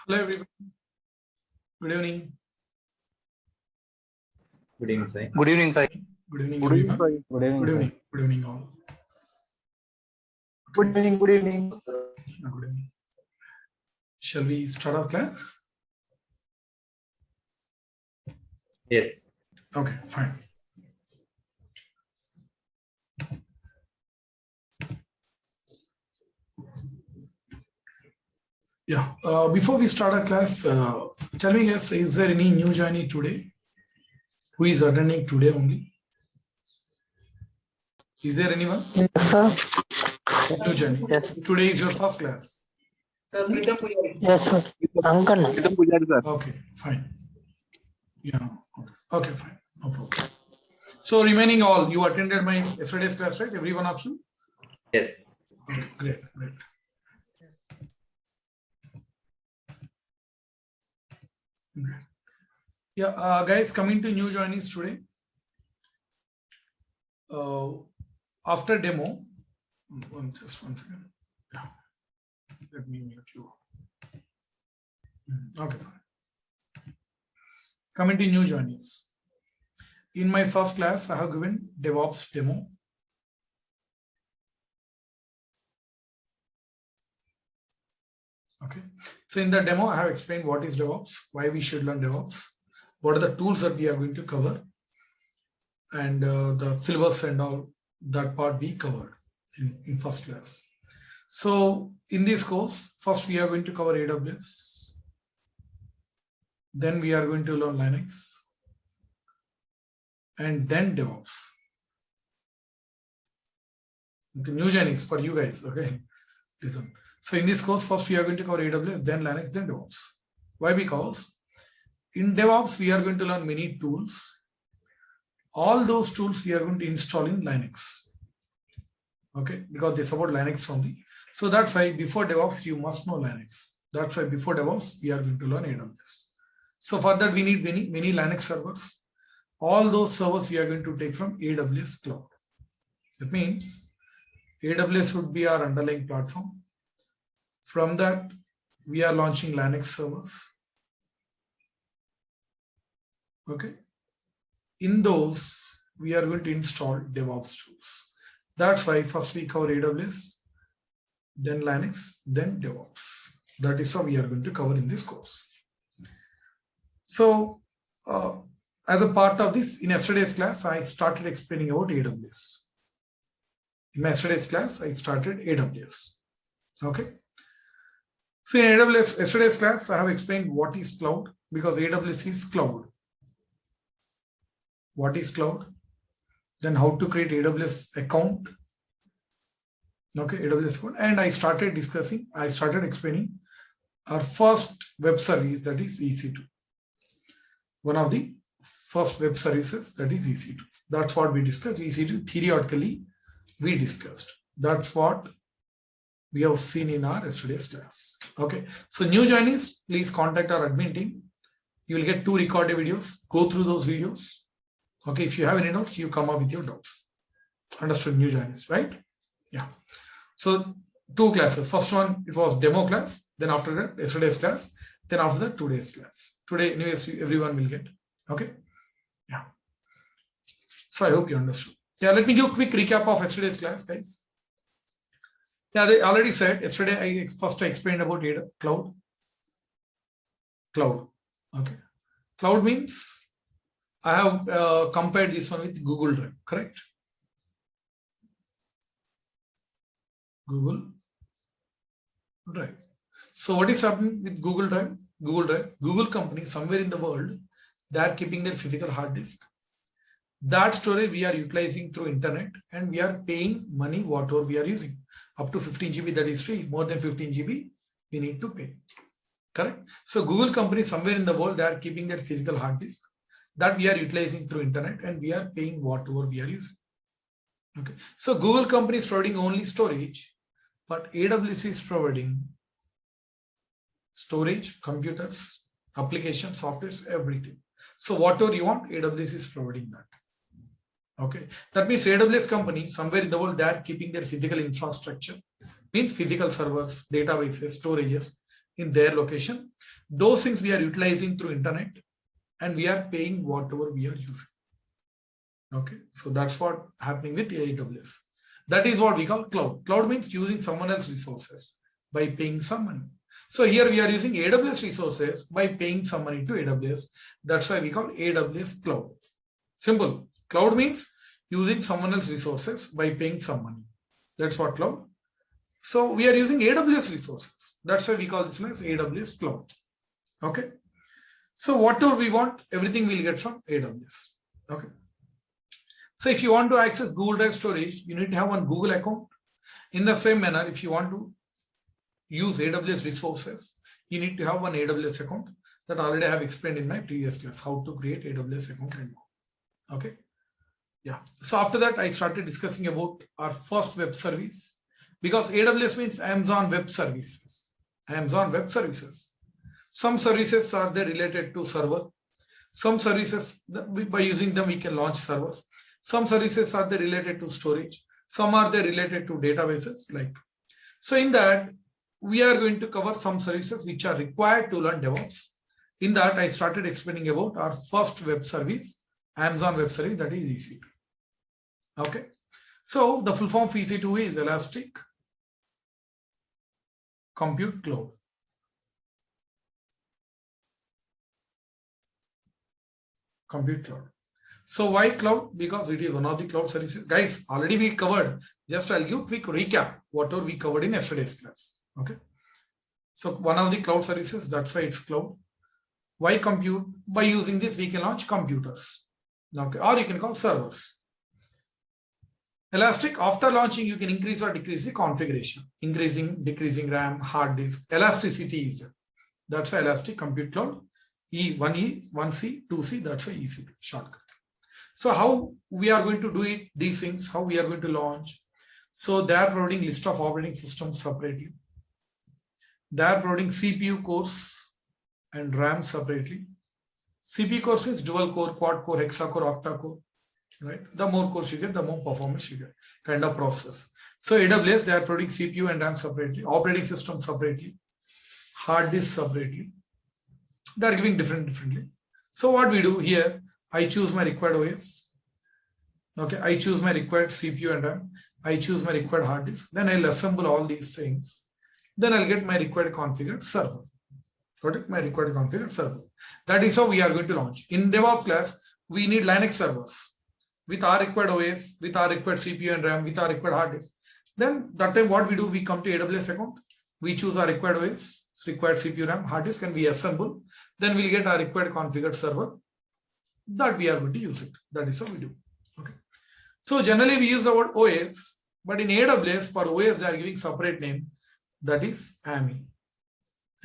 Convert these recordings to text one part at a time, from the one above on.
Hello everyone. Good evening. Good evening, Sai. Good evening, Sai. Good evening, Good evening, everyone. sir. Good evening, Good sir. evening. Good evening, all. Good evening. Good evening. Good evening. Shall we start our class? Yes. Okay, fine. Yeah. Before we start our class, tell me, guys, is there any new joinee today? Who is attending today only? Is there anyone? Yes, sir. New joinee. Yes. Today is your first class. Yes, sir. Uncle. Okay, fine. Yeah. Okay, fine. No problem. So remaining all, you attended my yesterday's class, right? Every one of you? Yes. Okay, great, great. Yeah, guys, coming to new joinees today. After demo, just one second. Yeah. Let me mute you. Okay, fine. Coming to new joinees. In my first class, I have given DevOps demo. Okay, so in the demo, I have explained what is DevOps, why we should learn DevOps, what are the tools that we are going to cover, and the syllabus and all that part we covered in first class. So in this course, first we are going to cover AWS, then we are going to learn Linux, and then DevOps. Okay, new journeys for you guys. Okay, listen. So in this course, first we are going to cover AWS, then Linux, then DevOps. Why? Because in DevOps, we are going to learn many tools. All those tools we are going to install in Linux. Okay, because they support Linux only. So that's why before DevOps, you must know Linux. That's why before DevOps, we are going to learn AWS. So for that, we need many Linux servers. All those servers we are going to take from AWS Cloud. That means AWS would be our underlying platform. From that, we are launching Linux servers. Okay. In those, we are going to install DevOps tools. That's why first we cover AWS, then Linux, then DevOps. That is how we are going to cover in this course. So, as a part of this, in yesterday's class, I started explaining about AWS. In yesterday's class, I started AWS. Okay. So in AWS, yesterday's class, I have explained what is cloud, because AWS is cloud. What is cloud? Then how to create AWS account. Okay, AWS account. And I started explaining our first web service, that is EC2. One of the first web services, that is EC2. That's what we discussed. EC2 theoretically we discussed. That's what we have seen in our yesterday's class. Okay, so new joinees, please contact our admin team. You will get 2 recorded videos. Go through those videos. Okay, if you have any doubts, you come up with your doubts. Understood, new joinees, right? Yeah. So 2 classes. First one, it was demo class. Then after that, yesterday's class. Then after that, today's class. Today, anyways, everyone will get. Okay. Yeah. So I hope you understood. Yeah, let me give a quick recap of yesterday's class, guys. Yeah, they already said yesterday. I explained about data cloud. Cloud. Okay. Cloud means I have compared this one with Google Drive, correct? Google Drive. So what is happening with Google Drive? Google company somewhere in the world, they are keeping their physical hard disk. That storage we are utilizing through internet, and we are paying money whatever we are using. Up to 15 GB, that is free. More than 15 GB, we need to pay. Correct? So Google company somewhere in the world, they are keeping their physical hard disk that we are utilizing through internet, and we are paying whatever we are using. Okay. So Google company is providing only storage, but AWS is providing storage, computers, applications, softwares, everything. So whatever you want, AWS is providing that. Okay, that means AWS company somewhere in the world, they are keeping their physical infrastructure, means physical servers, databases, storages in their location. Those things we are utilizing through internet, and we are paying whatever we are using. Okay, so that's what happening with AWS. That is what we call cloud. Cloud means using someone else's resources by paying some money. So here we are using AWS resources by paying some money to AWS. That's why we call AWS cloud. Simple. Cloud means using someone else's resources by paying some money. That's what cloud. So we are using AWS resources. That's why we call this as AWS cloud. Okay. So whatever we want, everything we'll get from AWS. Okay. So if you want to access Google Drive storage, you need to have one Google account. In the same manner, if you want to use AWS resources, you need to have one AWS account that already I have explained in my previous class, how to create AWS account and go. Okay. Yeah. So after that, I started discussing about our first web service, because AWS means Amazon Web Services. Amazon Web Services. Some services are there related to server. Some services, by using them, we can launch servers. Some services are there related to storage. Some are there related to databases. So in that, we are going to cover some services which are required to learn DevOps. In that, I started explaining about our first web service, Amazon Web Service, that is EC2. Okay. So the full form of EC2 is Elastic Compute Cloud. Compute Cloud. So why cloud? Because it is one of the cloud services. Guys, already we covered. Just I'll give a quick recap, whatever we covered in yesterday's class. Okay. So one of the cloud services, that's why it's cloud. Why compute? By using this, we can launch computers. Okay. Or you can call servers. Elastic, after launching, you can increase or decrease the configuration. Increasing, decreasing RAM, hard disk. Elasticity is there. That's why Elastic Compute Cloud. E1E, 1C, 2C, that's why EC2 shortcut. So how we are going to do it, these things, how we are going to launch. So they are providing list of operating systems separately. They are providing CPU cores and RAM separately. CPU cores means dual core, quad core, hexa core, octa core. Right? The more cores you get, the more performance you get, kind of process. So AWS, they are providing CPU and RAM separately, operating system separately, hard disk separately. They are giving differently. So what we do here, I choose my required OS. Okay, I choose my required CPU and RAM. I choose my required hard disk. Then I'll assemble all these things. Then I'll get my required configured server. Got it? My required configured server. That is how we are going to launch. In DevOps class, we need Linux servers with our required OS, with our required CPU and RAM, with our required hard disk. Then that time what we do, we come to AWS account. We choose our required OS, required CPU, RAM, hard disk, and we assemble. Then we'll get our required configured server that we are going to use it. That is how we do. Okay. So generally we use the word OS, but in AWS for OS they are giving separate name, that is AMI,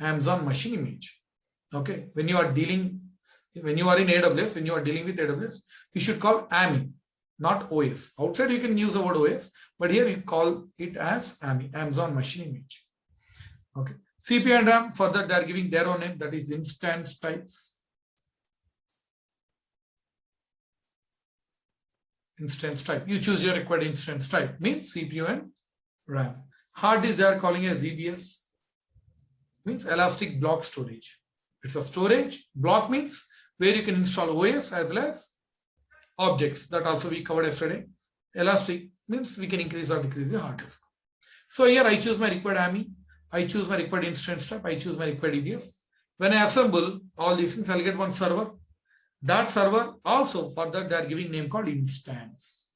Amazon Machine Image. Okay. When you are in AWS, when you are dealing with AWS, you should call AMI, not OS. Outside you can use the word OS, but here you call it as AMI, Amazon Machine Image. Okay. CPU and RAM, further they are giving their own name, that is instance types. Instance type. You choose your required instance type, means CPU and RAM. Hard disk they are calling as EBS, means Elastic Block Storage. It's a storage. Block means where you can install OS as well as objects. That also we covered yesterday. Elastic means we can increase or decrease the hard disk. So here I choose my required AMI. I choose my required instance type. I choose my required EBS. When I assemble all these things, I'll get one server. That server also, further they are giving name called instance.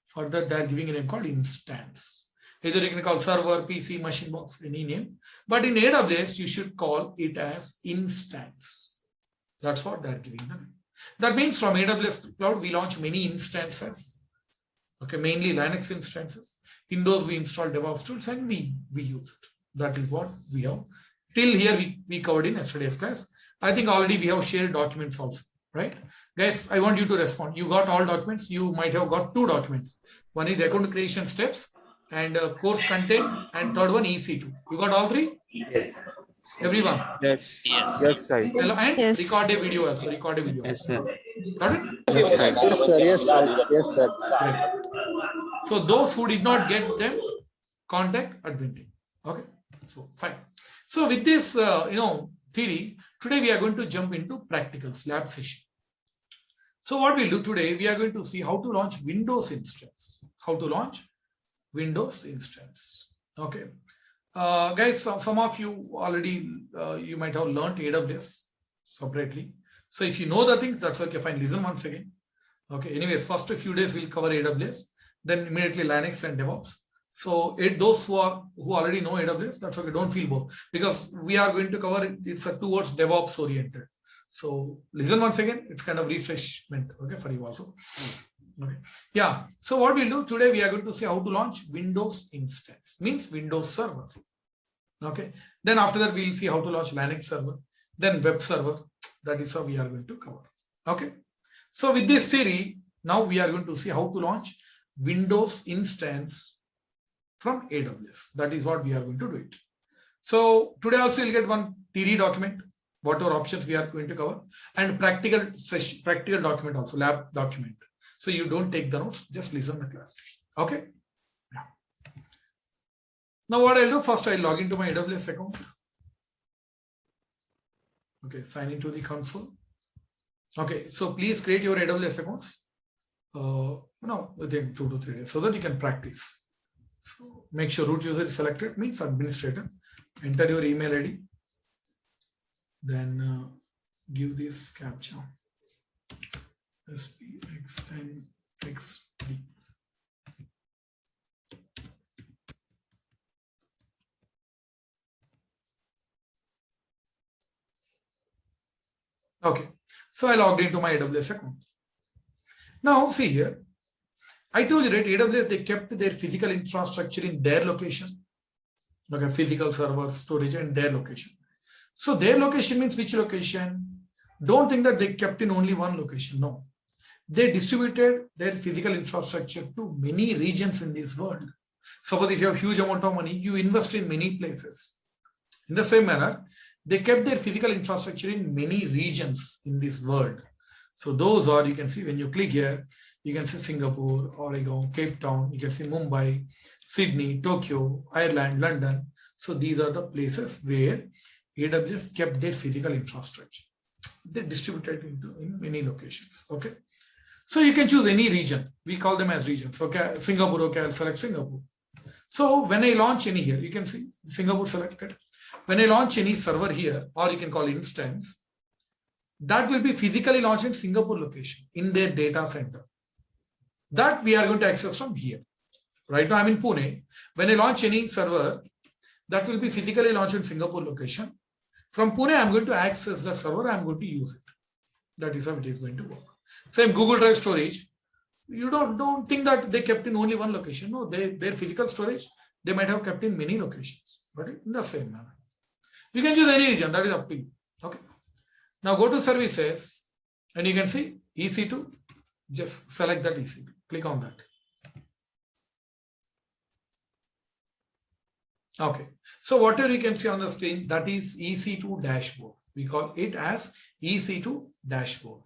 Further they are giving a name called instance. Either you can call server, PC, machine box, any name. But in AWS, you should call it as instance. That's what they are giving the name. That means from AWS Cloud, we launch many instances. Okay, mainly Linux instances. In those, we install DevOps tools and we use it. That is what we have. Till here, we covered in yesterday's class. I think already we have shared documents also, right? Guys, I want you to respond. You got all documents. You might have got 2 documents. One is account creation steps and course content, and third one EC2. You got all 3? Yes. Everyone? Yes. Yes. Yes, sir. And Yes. record a video also. Record a video. Yes, sir. Got it? Yes, sir. Yes, sir. Yes, sir. Yes, sir. Great. So those who did not get them, contact admin team. Okay. So fine. So with this, theory, today we are going to jump into practicals lab session. So what we'll do today, we are going to see how to launch Windows instance. How to launch Windows instance. Okay. Guys, some of you already, you might have learned AWS separately. So if you know the things, that's okay, fine. Listen once again. Okay. Anyways, first a few days we'll cover AWS, then immediately Linux and DevOps. So those who already know AWS, that's okay. Don't feel bored because we are going to cover it. It's a towards DevOps oriented. So listen once again. It's kind of refreshment, okay, for you also. Okay. Yeah. So what we'll do today, we are going to see how to launch Windows instance, means Windows server. Okay. Then after that, we'll see how to launch Linux server, then web server. That is how we are going to cover. Okay. So with this theory, now we are going to see how to launch Windows instance from AWS. That is what we are going to do it. So today also you'll get one theory document, what are options we are going to cover, and practical session, practical document also, lab document. So you don't take the notes, just listen to the class. Okay. Yeah. Now what I'll do, first I'll log into my AWS account. Okay, sign into the console. Okay, so please create your AWS accounts within 2 to 3 days so that you can practice. So make sure root user is selected, means administrator. Enter your email ID. Then give this captcha. SPXNXD. Okay, so I logged into my AWS account. Now see here, I told you that AWS, they kept their physical infrastructure in their location. Okay, physical server, storage, and their location. So their location means which location? Don't think that they kept in only one location. No, they distributed their physical infrastructure to many regions in this world. Suppose if you have huge amount of money, you invest in many places. In the same manner, they kept their physical infrastructure in many regions in this world. So those are, you can see when you click here, you can see Singapore, Oregon, Cape Town, you can see Mumbai, Sydney, Tokyo, Ireland, London. So these are the places where AWS kept their physical infrastructure. They distributed in many locations. Okay. So you can choose any region. We call them as regions. Okay. Singapore. Okay. I'll select Singapore. So when I launch any here, you can see Singapore selected. When I launch any server here, or you can call instance, that will be physically launched in Singapore location in their data center. That we are going to access from here. Right now I'm in Pune. When I launch any server, that will be physically launched in Singapore location. From Pune, I'm going to access the server. I'm going to use it. That is how it is going to work. Same Google Drive storage. You don't think that they kept in only one location. No, their physical storage, they might have kept in many locations, but in the same manner. You can choose any region. That is up to you. Okay. Now go to services and you can see EC2. Just select that EC2. Click on that. Okay. So whatever you can see on the screen, that is EC2 dashboard. We call it as EC2 dashboard.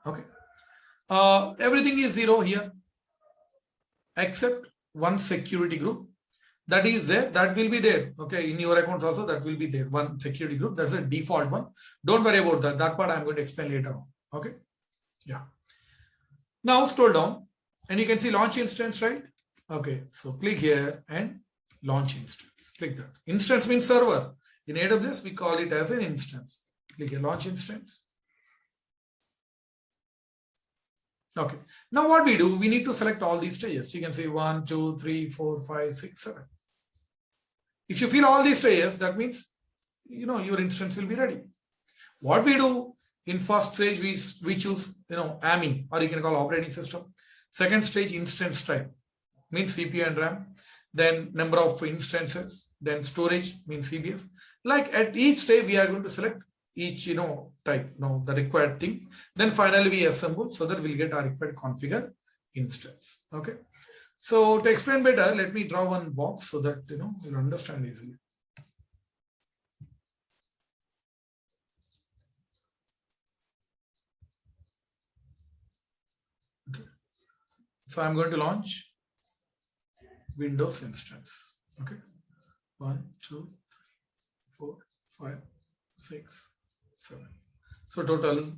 Okay. Everything is 0 here, except one security group. That is there. That will be there. Okay. In your accounts also, that will be there. One security group. That's a default one. Don't worry about that. That part I'm going to explain later on. Okay. Yeah. Now scroll down and you can see launch instance, right? Okay. So click here and launch instance. Click that. Instance means server. In AWS, we call it as an instance. Click here, launch instance. Okay. Now what we do, we need to select all these stages. You can say 1, 2, 3, 4, 5, 6, 7. If you fill all these stages, that means, your instance will be ready. What we do in first stage, we choose, AMI, or you can call operating system. Second stage, instance type, means CPU and RAM. Then number of instances, then storage means CBS. Like at each stage, we are going to select each, type, the required thing. Then finally we assemble so that we'll get our required configure instance. Okay. So to explain better, let me draw one box so that, you'll understand easily. Okay. So I'm going to launch Windows instance. Okay. 1, 2, 4, 5, 6, 7. So total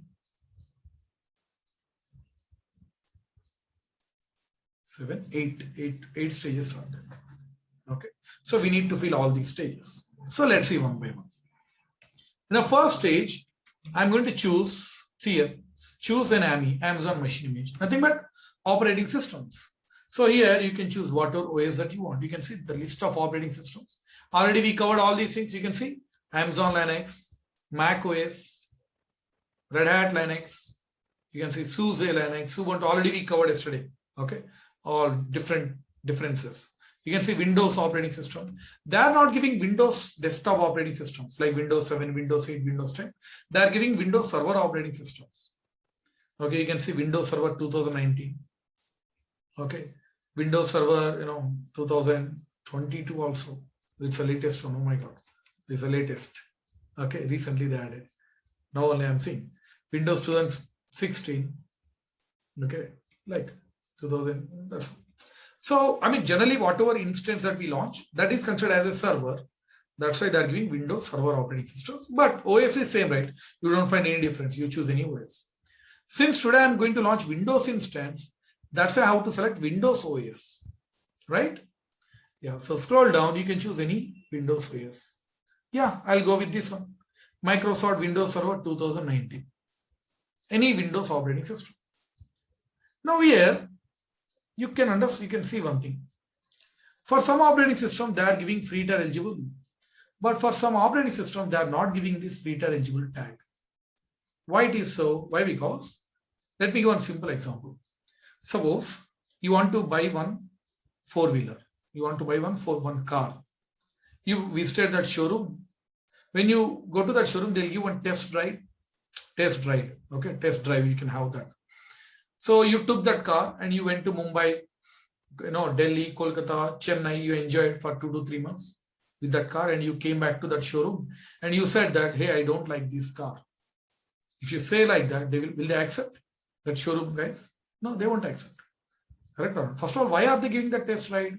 7, 8 stages are there. Okay. So we need to fill all these stages. So let's see one by one. In the first stage, I'm going to choose here, choose an Amazon machine image, nothing but operating systems. So here you can choose whatever OS that you want. You can see the list of operating systems. Already we covered all these things. You can see Amazon Linux, Mac OS, Red Hat Linux. You can see SUSE Linux, Ubuntu. Already we covered yesterday. Okay, all different differences. You can see Windows operating system. They are not giving Windows desktop operating systems like Windows 7, Windows 8, Windows 10. They are giving Windows Server operating systems. Okay, you can see Windows Server 2019. Okay, Windows Server, 2022 also. It's the latest one. Oh my God, it's the latest. Okay, recently they added. Now only I'm seeing Windows 2016. Okay, like 2000. That's so. I mean, generally, whatever instance that we launch, that is considered as a server. That's why they're giving Windows Server operating systems. But OS is same, right? You don't find any difference. You choose any OS. Since today I'm going to launch Windows instance, that's why I have to select Windows OS, right? Yeah. So scroll down. You can choose any Windows OS. Yeah, I'll go with this one. Microsoft Windows Server 2019. Any Windows operating system. Now here you can understand, you can see one thing. For some operating system, they are giving free tier eligible, but for some operating system, they are not giving this free tier eligible tag. Why it is so? Why? Because let me give one simple example. Suppose you want to buy one four-wheeler. You want to buy one car. You visited that showroom. When you go to that showroom, they'll give one test drive. Okay, test drive. You can have that. So you took that car and you went to Mumbai, Delhi, Kolkata, Chennai. You enjoyed for 2 to 3 months with that car, and you came back to that showroom and you said that, hey, I don't like this car. If you say like that, will they accept that showroom guys? No, they won't accept. Correct or not? First of all, why are they giving the test ride?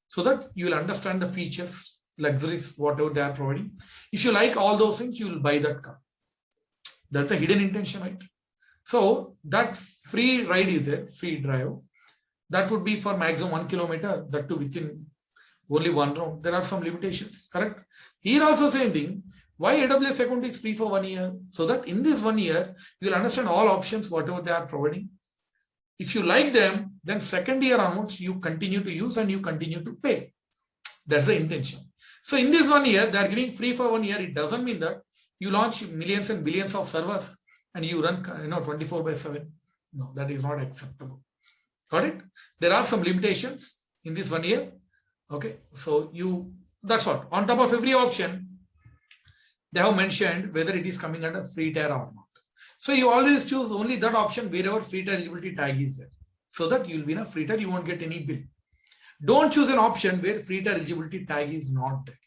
So that you will understand the features, luxuries, whatever they are providing. If you like all those things, you will buy that car. That's a hidden intention, right? So that free ride is there, free drive. That would be for maximum 1 kilometer, that too within only one round. There are some limitations, correct? Here also same thing. Why AWS account is free for 1 year? So that in this 1 year, you will understand all options, whatever they are providing. If you like them, then second year onwards, you continue to use and you continue to pay. That's the intention. So in this 1 year, they are giving free for 1 year. It doesn't mean that you launch millions and billions of servers and you run 24/7. No, that is not acceptable. Got it? There are some limitations in this 1 year. Okay, so that's what. On top of every option, they have mentioned whether it is coming under free tier or not. So you always choose only that option wherever free tier eligibility tag is there, so that you will be in a free tier, you won't get any bill. Don't choose an option where free tier eligibility tag is not there.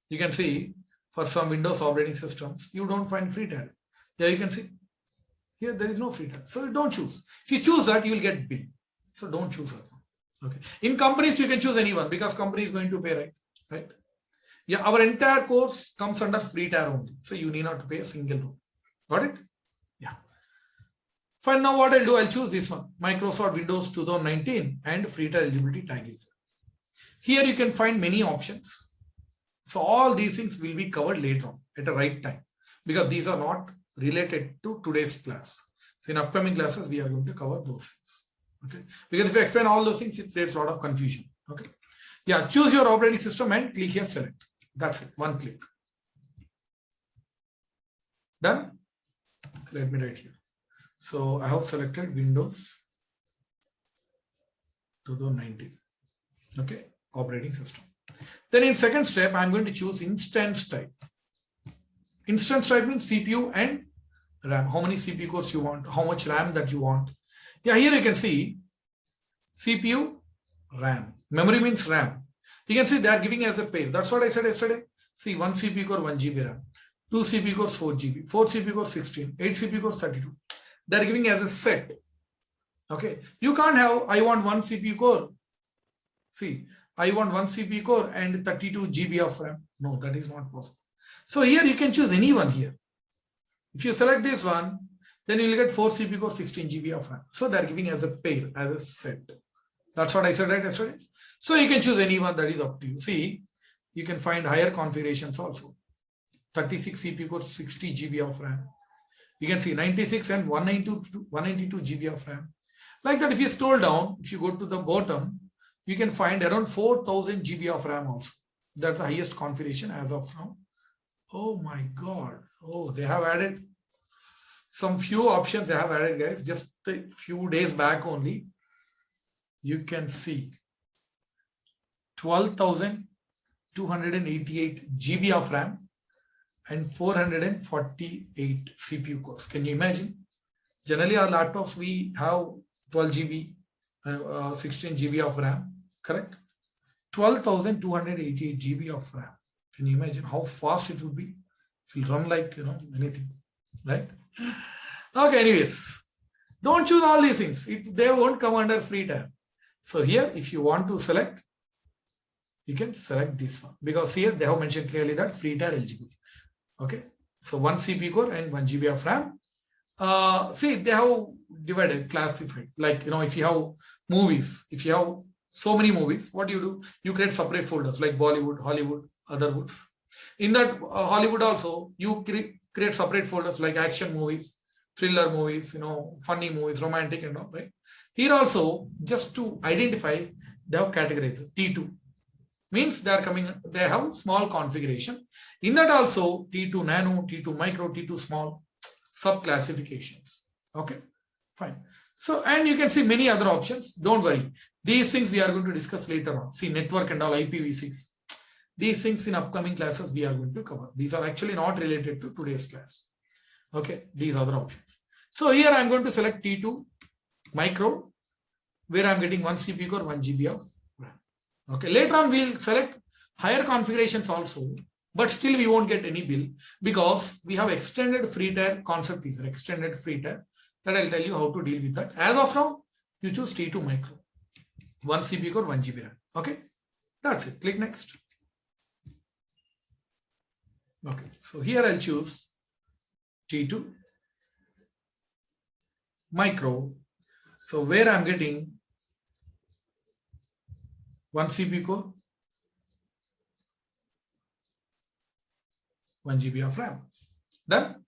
You can see for some Windows operating systems, you don't find free tier. Yeah, you can see here there is no free tier. So don't choose. If you choose that, you will get bill. So don't choose that one. Okay. In companies, you can choose anyone because company is going to pay, right? Yeah, our entire course comes under free tier only. So you need not to pay a single rupee. Got it? Yeah. Fine. Now what I'll do, I'll choose this one, Microsoft Windows 2019 and free tier eligibility tag is there. Here you can find many options. So all these things will be covered later on at the right time because these are not related to today's class. So in upcoming classes, we are going to cover those things. Okay. Because if you explain all those things, it creates a lot of confusion. Okay. Yeah. Choose your operating system and click here, select. That's it. One click. Done. Let me write here. So I have selected Windows 2019. Okay. Operating system. Then in second step, I'm going to choose instance type. Instance type means CPU and RAM. How many CPU cores you want? How much RAM that you want? Yeah, here you can see CPU, RAM. Memory means RAM. You can see they are giving as a pair. That's what I said yesterday. See, 1 CPU core, 1 GB RAM. 2 CPU cores, 4 GB. 4 CPU cores, 16. 8 CPU cores, 32. They are giving as a set. Okay. You can't have, I want 1 CPU core. See, I want 1 CPU core and 32 GB of RAM. No, that is not possible. So here you can choose any one here. If you select this one, then you will get 4 CPU core, 16 GB of RAM. So they are giving as a pair, as a set. That's what I said right yesterday. So you can choose any one, that is up to you. See, you can find higher configurations also. 36 CPU core, 60 GB of RAM. You can see 96 and 192 GB of RAM. Like that, if you scroll down, if you go to the bottom, you can find around 4000 GB of RAM also. That's the highest configuration as of now. Oh my God. Oh, they have added some few options they have added, guys. Just a few days back only. You can see 12,288 GB of RAM and 448 CPU cores. Can you imagine? Generally, our laptops, we have 12 GB, 16 GB of RAM, correct? 12,288 GB of RAM. Can you imagine how fast it would be? It will run like, anything, right? Okay, anyways, don't choose all these things. They won't come under free tab. So here, if you want to select, you can select this one because here they have mentioned clearly that free tab eligible. Okay, so 1 CPU core and 1 GB of RAM. See, they have divided, classified. Like, if you have movies, if you have so many movies, what do? You create separate folders like Bollywood, Hollywood, other woods. In that Hollywood also, you create separate folders like action movies, thriller movies, funny movies, romantic and all, right? Here also, just to identify, they have categorized T2. Means they have small configuration. In that also, T2 nano, T2 micro, T2 small, sub classifications. Okay, fine. So, and you can see many other options. Don't worry. These things we are going to discuss later on. See, network and all, IPv6. These things in upcoming classes we are going to cover. These are actually not related to today's class. Okay, these other options. So here I am going to select T2 micro, where I am getting 1 CPU core, 1 GB of RAM. Okay, later on we'll select higher configurations also, but still we won't get any bill because we have extended free tier concept is extended free tier that I'll tell you how to deal with that. As of now, you choose T2 micro, 1 CPU core, 1 GB RAM. Okay, that's it. Click next. Okay, so here I'll choose T2 micro. So where I'm getting 1 CPU core, 1 GB of RAM. Done.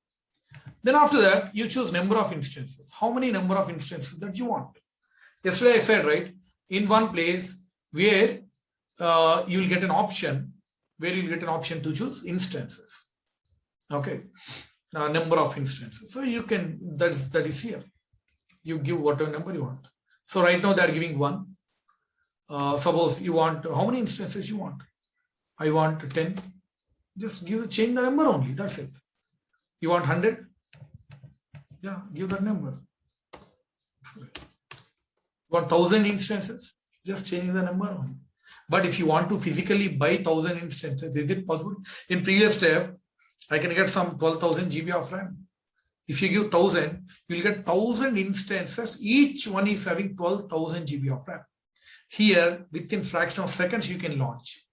Then after that, you choose number of instances. How many number of instances that you want? Yesterday I said, right, in one place where you will get an option, to choose instances. Okay, number of instances. So you can, that is here. You give whatever number you want. So right now they are giving 1. Suppose you want, how many instances you want? I want 10. Just change the number only. That's it. You want 100? Yeah, give that number. Sorry. You want 1000 instances? Just change the number only. But if you want to physically buy 1000 instances, is it possible? In previous step, I can get some 12,000 GB of RAM. If you give 1000, you will get 1000 instances. Each one is having 12,000 GB of RAM. Here, within fraction of seconds, you can launch.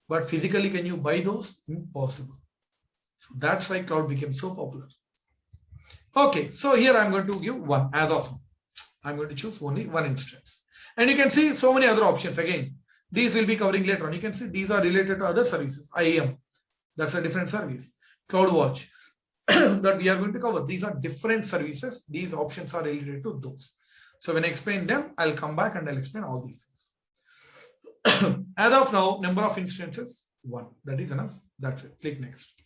But physically, can you buy those? Impossible. So that's why cloud became so popular. Okay, so here I'm going to give 1 as of now. I'm going to choose only 1 instance. And you can see so many other options. Again, these will be covering later on. You can see these are related to other services. IAM, that's a different service. CloudWatch, that we are going to cover. These are different services. These options are related to those. So when I explain them, I'll come back and I'll explain all these things. As of now, number of instances, 1. That is enough. That's it. Click next.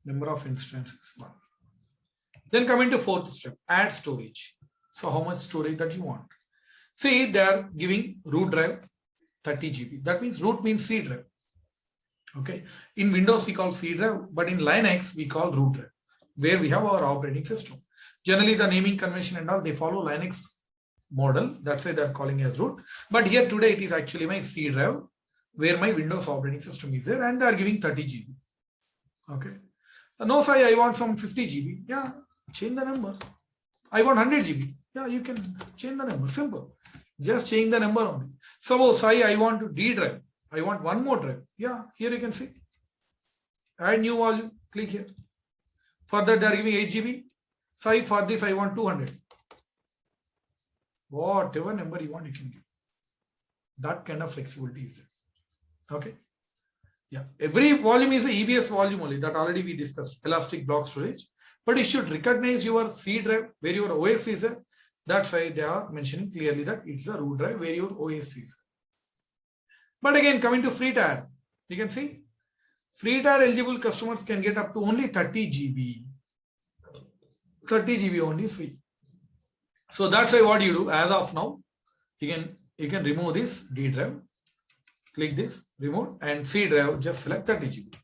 Number of instances, 1. Then come into 4th step, add storage. So how much storage that you want? See, they are giving root drive 30 GB. That means root means C drive. Okay. In Windows, we call C drive, but in Linux, we call root drive, where we have our operating system. Generally, the naming convention and all, they follow Linux model. That's why they're calling as root. But here today, it is actually my C drive, where my Windows operating system is there, and they are giving 30 GB. Okay. No, say I want some 50 GB. Yeah, change the number. I want 100 GB. Yeah, you can change the number. Simple. Just change the number only. Suppose I want to D drive. I want one more drive. Yeah, here you can see. Add new volume. Click here. For that, they are giving 8 GB. Say for this, I want 200. Whatever number you want, you can give. That kind of flexibility is there. Okay. Yeah. Every volume is a EBS volume only. That already we discussed. Elastic block storage. But you should recognize your C drive where your OS is there. That's why they are mentioning clearly that it's a root drive where your OS is. But again, coming to free tier, you can see free tier eligible customers can get up to only 30 GB. 30 GB only free. So that's why what you do as of now, you can remove this D drive, click this, remove, and C drive, just select 30 GB.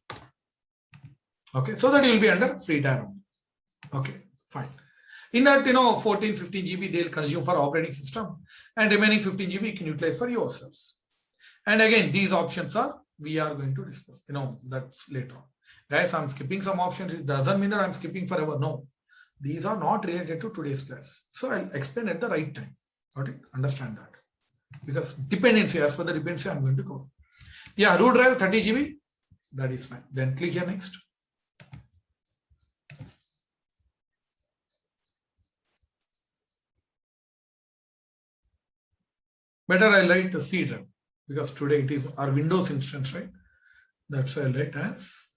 Okay, so that you will be under free tier only. Okay, fine. In that, 14, 15 GB they'll consume for operating system, and remaining 15 GB you can utilize for yourselves. And again, these options we are going to discuss. That's later on. Guys, I'm skipping some options. It doesn't mean that I'm skipping forever. No, these are not related to today's class. So I'll explain at the right time. Got it? Understand that. Because dependency, as per the dependency, I'm going to go. Yeah, root drive 30 GB. That is fine. Then click here next. Better I write the C drive because today it is our Windows instance, right? That's why I write as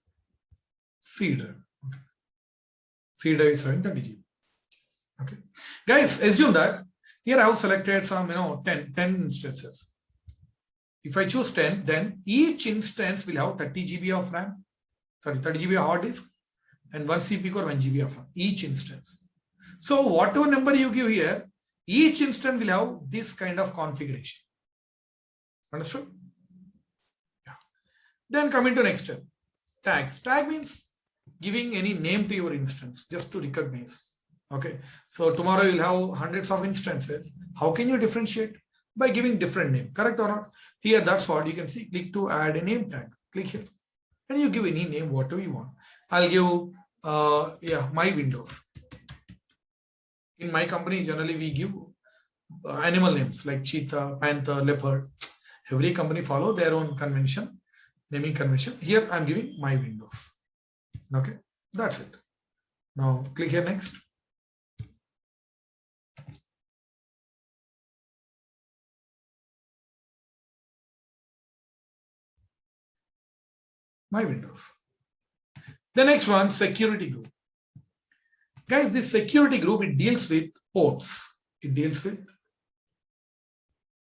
C drive. Okay. C drive is having 30 GB. Okay. Guys, assume that here I have selected some, 10 instances. If I choose 10, then each instance will have 30 GB of RAM, 30 GB of hard disk, and 1 CPU core, 1 GB of RAM, each instance. So whatever number you give here, each instance will have this kind of configuration. Understood? Yeah. Then coming to next step. Tags. Tag means giving any name to your instance just to recognize. Okay. So tomorrow you'll have hundreds of instances. How can you differentiate? By giving different name. Correct or not? Here, that's what you can see. Click to add a name tag. Click here. And you give any name, whatever you want. I'll give, my Windows. In my company, generally we give animal names like cheetah, panther, leopard. Every company follow their own convention, naming convention. Here I'm giving my Windows. Okay, that's it. Now click here next. My Windows. The next one, security group. Guys, this security group, it deals with ports. It deals with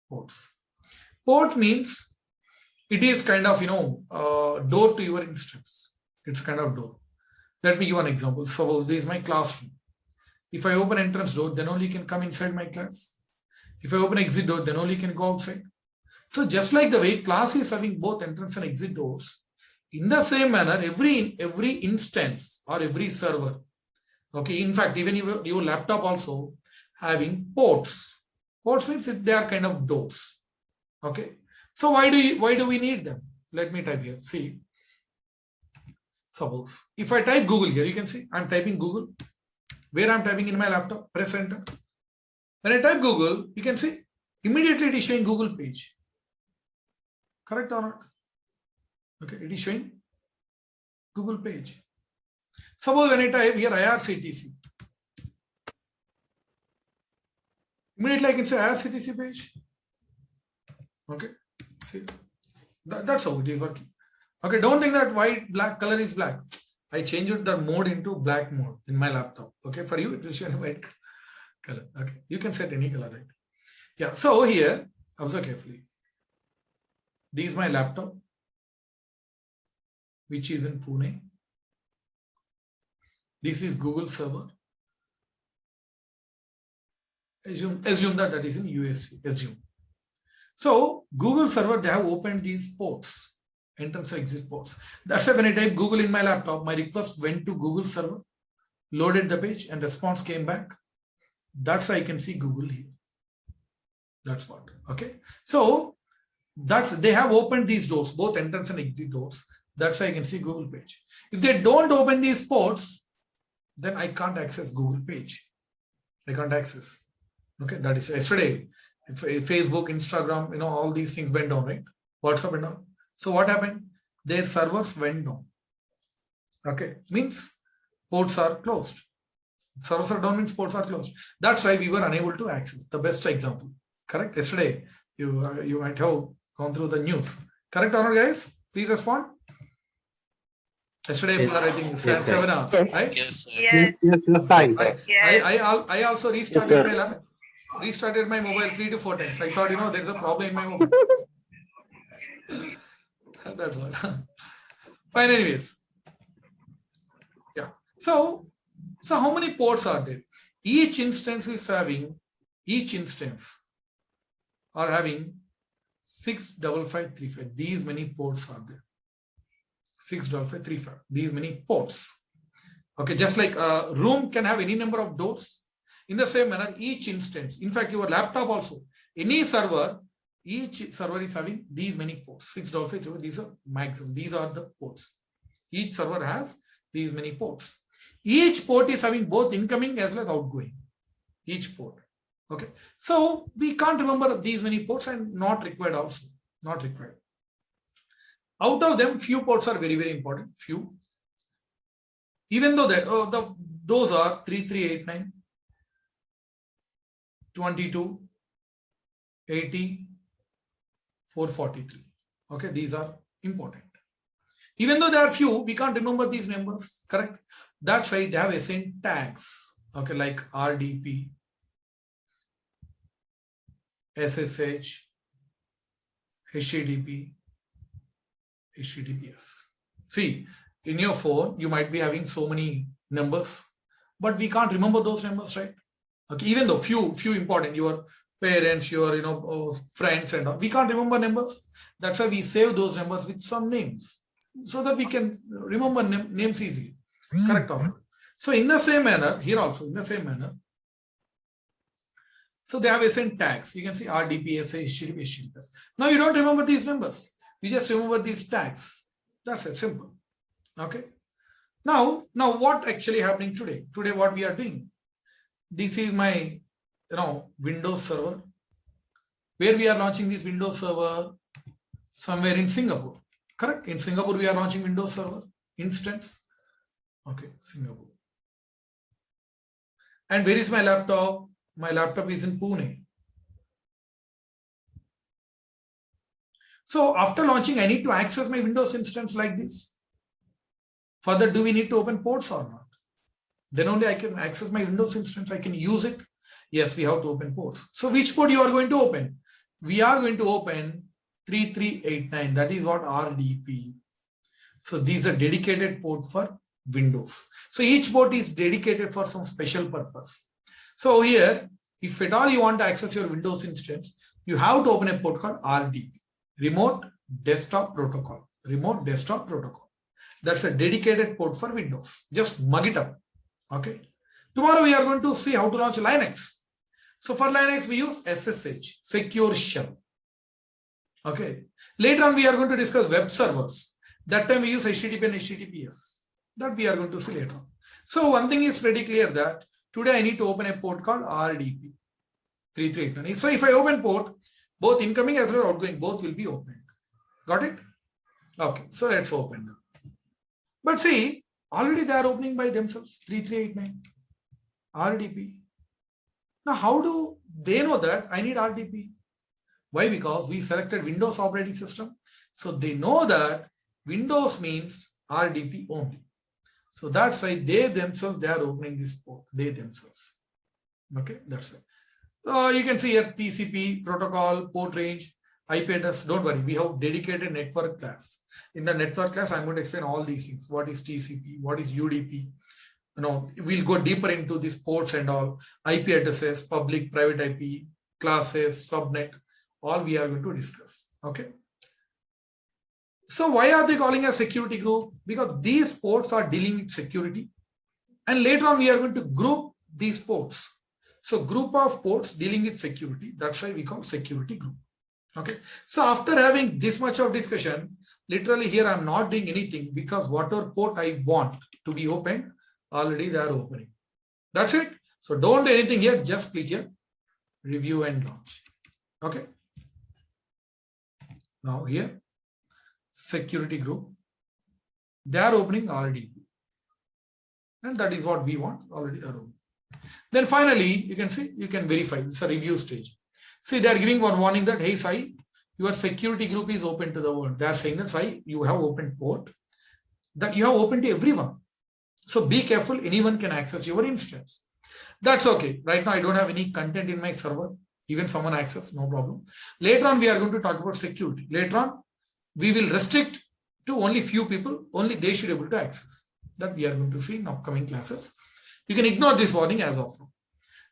ports. Port means it is kind of, door to your instance. It's kind of door. Let me give an example. Suppose this is my classroom. If I open entrance door, then only you can come inside my class. If I open exit door, then only you can go outside. So just like the way class is having both entrance and exit doors, in the same manner, every instance or every server, okay, in fact, even your laptop also having ports. Ports means they are kind of doors. Okay. So why do we need them? Let me type here. See, suppose if I type Google here, you can see I'm typing Google. Where I'm typing in my laptop, press enter. When I type Google, you can see immediately it is showing Google page. Correct or not? Okay, it is showing Google page. Suppose when I type here IRCTC, immediately I can say IRCTC page. Okay, see, that's how it is working. Okay, don't think that black color is black. I changed the mode into black mode in my laptop. Okay, for you it will show white color. Okay, you can set any color, right? Yeah, so here, observe carefully. This is my laptop, which is in Pune. This is Google server. Assume that is in US. Assume. So Google server, they have opened these ports, entrance and exit ports. That's why when I type Google in my laptop, my request went to Google server, loaded the page, and response came back. That's why I can see Google here. That's what. Okay. So they have opened these doors, both entrance and exit doors. That's why I can see Google page. If they don't open these ports, then I can't access Google page. I can't access. Okay, that is yesterday. If Facebook, Instagram, all these things went down, right? WhatsApp went down. So what happened? Their servers went down. Okay, means ports are closed. Servers are down means ports are closed. That's why we were unable to access. The best example. Correct? Yesterday, you might have gone through the news. Correct or not, guys? Please respond. Yesterday, Yes. for I think Yes, 7 hours, Yes. right? Yes, sir. Yes, fine. I also restarted Yes, my laptop. Restarted my mobile 3 to 4 times. I thought, there's a problem in my mobile. That's what. Fine, anyways. Yeah. So how many ports are there? Each instance are having 65535. These many ports are there. 65535. These many ports. Okay, just like a room can have any number of doors. In the same manner, each instance, in fact, your laptop also, any server, each server is having these many ports. 65535. These are maximum. These are the ports. Each server has these many ports. Each port is having both incoming as well as outgoing. Each port. Okay. So we can't remember these many ports and not required also. Not required. Out of them, few ports are very, very important. Few. Even though those are 3389, 22, 80, 443. Okay, these are important. Even though there are few, we can't remember these numbers, correct? That's why they have assigned tags, okay, like RDP, SSH, HTTP, HTTPS. See, in your phone, you might be having so many numbers, but we can't remember those numbers, right? Okay, even though few important, your parents, your friends and all, we can't remember numbers. That's why we save those numbers with some names so that we can remember names easily. Correct or not? So in the same manner, here also in the same manner, so they have assigned tags. You can see RDP, HTTP, HTTPS. Now you don't remember these numbers. You just remember these tags. That's it, simple. Okay. Now what actually happening today? Today what we are doing? This is my Windows server, where we are launching this Windows server somewhere in Singapore. Correct? In Singapore, we are launching Windows server instance. Okay, Singapore. And where is my laptop? My laptop is in Pune. So after launching, I need to access my Windows instance like this. Further, do we need to open ports or not? Then only I can access my Windows instance. I can use it. Yes, we have to open ports. So which port you are going to open? We are going to open 3389. That is what RDP. So these are dedicated port for Windows. So each port is dedicated for some special purpose. So here, if at all you want to access your Windows instance, you have to open a port called RDP, Remote Desktop Protocol. Remote Desktop Protocol. That's a dedicated port for Windows. Just mug it up. Okay. Tomorrow we are going to see how to launch Linux. So for Linux, we use SSH, Secure Shell. Okay. Later on, we are going to discuss web servers. That time we use HTTP and HTTPS. That we are going to see later on. So one thing is pretty clear that today I need to open a port called RDP 3389. So if I open port, both incoming as well as outgoing, both will be opened. Got it? Okay. So let's open them. But see, already they are opening by themselves 3389 RDP. Now, how do they know that I need RDP? Why? Because we selected Windows operating system. So they know that Windows means RDP only. So that's why they are opening this port. They themselves. Okay, that's it. You can see here TCP, protocol, port range, IP address. Don't worry, we have dedicated network class. In the network class, I'm going to explain all these things. What is TCP? What is UDP? We'll go deeper into these ports and all. IP addresses, public, private IP, classes, subnet. All we are going to discuss. Okay. So why are they calling a security group? Because these ports are dealing with security. And later on, we are going to group these ports. So group of ports dealing with security. That's why we call security group. Okay. So after having this much of discussion, literally here I'm not doing anything because whatever port I want to be opened, already they are opening. That's it. So don't do anything here, just click here, review and launch. Okay. Now here, security group, they are opening RDP. And that is what we want already. Then finally, you can see, you can verify. It's a review stage. See, they are giving one warning that, hey, Sai, your security group is open to the world. They are saying that, Sai, you have open port, that you have open to everyone. So be careful, anyone can access your instance. That's okay. Right now, I don't have any content in my server. Even someone access, no problem. Later on, we are going to talk about security. Later on, we will restrict to only few people, only they should be able to access. That we are going to see in upcoming classes. You can ignore this warning as of now.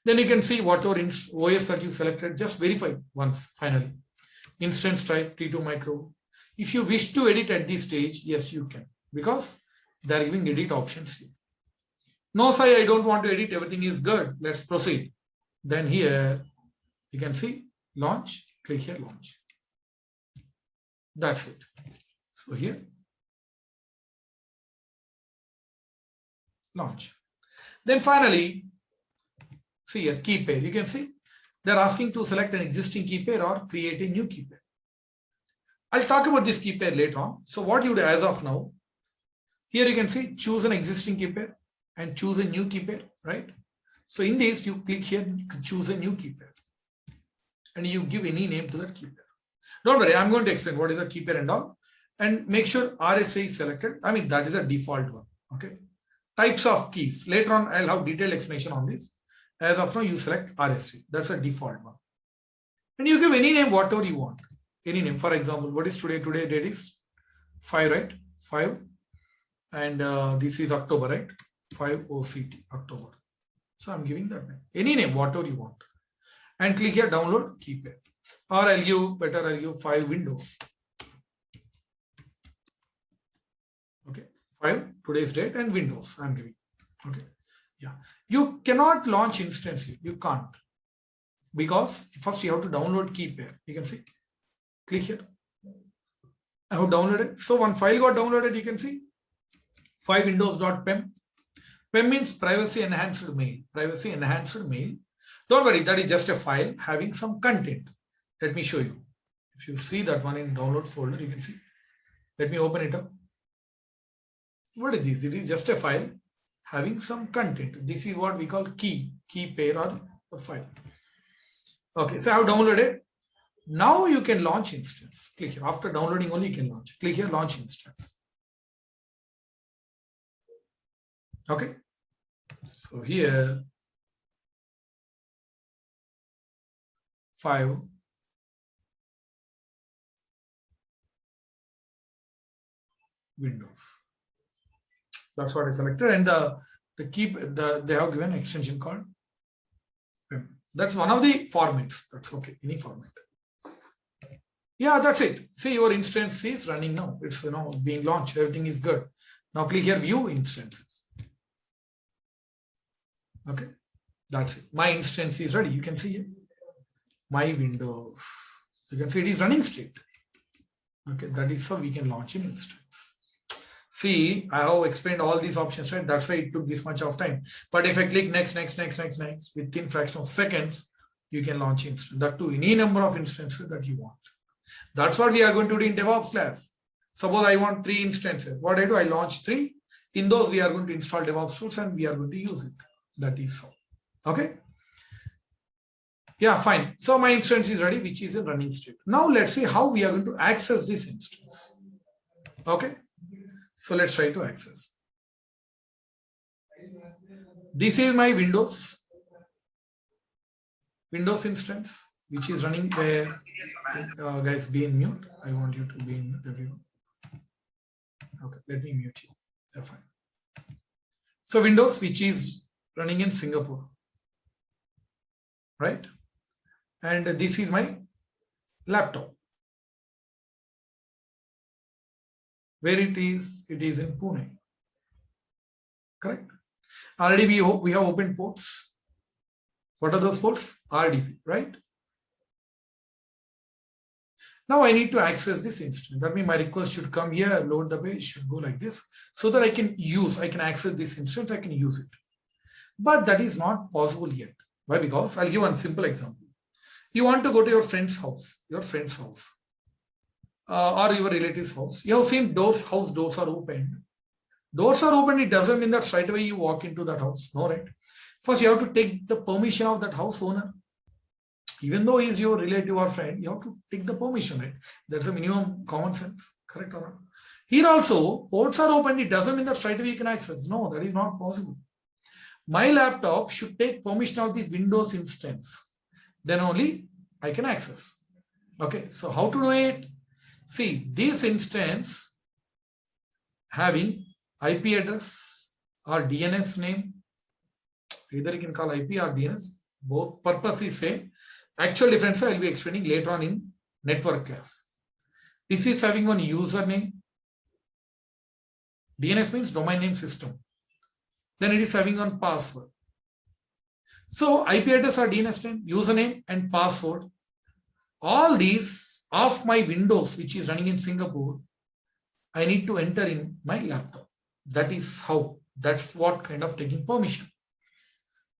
Then you can see whatever OS that you selected, just verify once finally. Instance type, T2 micro. If you wish to edit at this stage, yes, you can, because they are giving edit options here. No, Sai, I don't want to edit, everything is good. Let's proceed. Then here, you can see launch, click here, launch. That's it. So here, launch. Then finally, see here, key pair. You can see they're asking to select an existing key pair or create a new key pair. I'll talk about this key pair later on. So what you do as of now, here you can see choose an existing key pair and choose a new key pair, right? So in this, you click here, you choose a new key pair and you give any name to that key pair. Don't worry, I'm going to explain what is a key pair and all, and make sure RSA is selected. I mean, that is a default one. Okay. Types of keys. Later on, I'll have detailed explanation on this. As of now, you select RSA. That's a default one. And you give any name, whatever you want. Any name. For example, what is today? Today date is 5, right? 5. And this is October, right? 5 OCT, October. So I'm giving that name. Any name, whatever you want. And click here, download key pair. Or I'll give 5 Windows. Okay. 5, today's date, and Windows I'm giving. Okay. Yeah. You cannot launch instance here. You can't. Because first you have to download key pair. You can see. Click here. I have downloaded. So one file got downloaded, you can see. 5windows.pem. PEM means privacy enhanced mail. Privacy enhanced mail. Don't worry, that is just a file having some content. Let me show you. If you see that one in download folder, you can see. Let me open it up. What is this? It is just a file having some content. This is what we call key pair or a file. Okay, so I have downloaded. Now you can launch instance. Click here. After downloading only you can launch. Click here, launch instance. Okay. So here, 5. Windows. That's what I selected, and they have given extension called PEM. That's one of the formats. That's okay, any format. Yeah, that's it. See, your instance is running now. It's being launched. Everything is good. Now click here, view instances. Okay, that's it. My instance is ready. You can see here. My Windows. You can see it is running state. Okay, that is how we can launch an instance. See, I have explained all these options, right? That's why it took this much of time. But if I click next, within fraction of seconds, you can launch instance. That too, any number of instances that you want. That's what we are going to do in DevOps class. Suppose I want 3 instances. What I do, I launch 3. In those, we are going to install DevOps tools and we are going to use it. That is so. Okay. Yeah, fine. So my instance is ready, which is in running state. Now let's see how we are going to access this instance. Okay. So let's try to access. This is my Windows instance, which is running where, guys, be in mute. I want you to be in mute, everyone. Okay, let me mute you. Yeah, fine. So Windows, which is running in Singapore, right? And this is my laptop. Where it is in Pune. Correct? Already we have opened ports. What are those ports? RDP, right? Now I need to access this instance. That means my request should come here, load the page, should go like this, so that I can access this instance, I can use it. But that is not possible yet. Why? Because I'll give one simple example. You want to go to your friend's house, or your relative's house. You have seen house doors are opened. Doors are open, it doesn't mean that straight away you walk into that house. No, right? First, you have to take the permission of that house owner. Even though he is your relative or friend, you have to take the permission, right? That's a minimum common sense, correct or not? Here also, ports are open, it doesn't mean that straight away you can access. No, that is not possible. My laptop should take permission of this Windows instance. Then only I can access. Okay, so how to do it? See, this instance having IP address or DNS name, either you can call IP or DNS, both purpose is same. Actual difference I will be explaining later on in network class. This is having one username. DNS means domain name system. Then it is having one password. So IP address or DNS name, username and password. All these of my Windows, which is running in Singapore, I need to enter in my laptop. That is how, that's what kind of taking permission.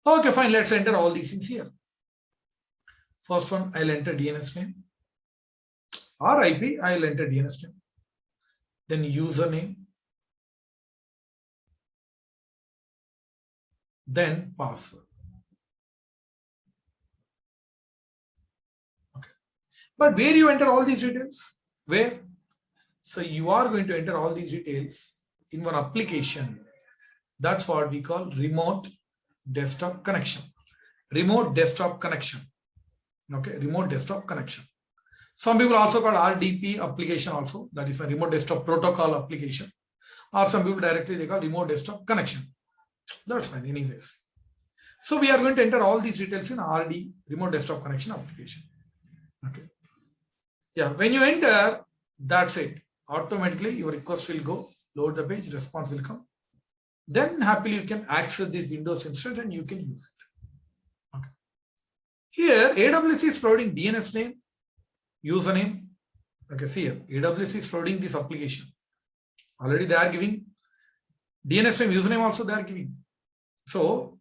Okay, fine, let's enter all these things here. First one, I'll enter DNS name or IP, I'll enter DNS name. Then username. Then password. Okay. But where you enter all these details? Where? So you are going to enter all these details in one application. That's what we call remote desktop connection. Remote desktop connection. Okay, remote desktop connection. Some people also call RDP application also. That is a remote desktop protocol application. Or some people directly they call remote desktop connection. That's fine anyways. So we are going to enter all these details in RD, remote desktop connection application. Okay. Yeah, when you enter, that's it. Automatically your request will go, load the page, response will come. Then happily you can access this Windows instance and you can use it. Okay. Here AWS is providing DNS name, username. Okay, see here, AWS is providing this application. Already they are giving DNS name, username also they are giving. So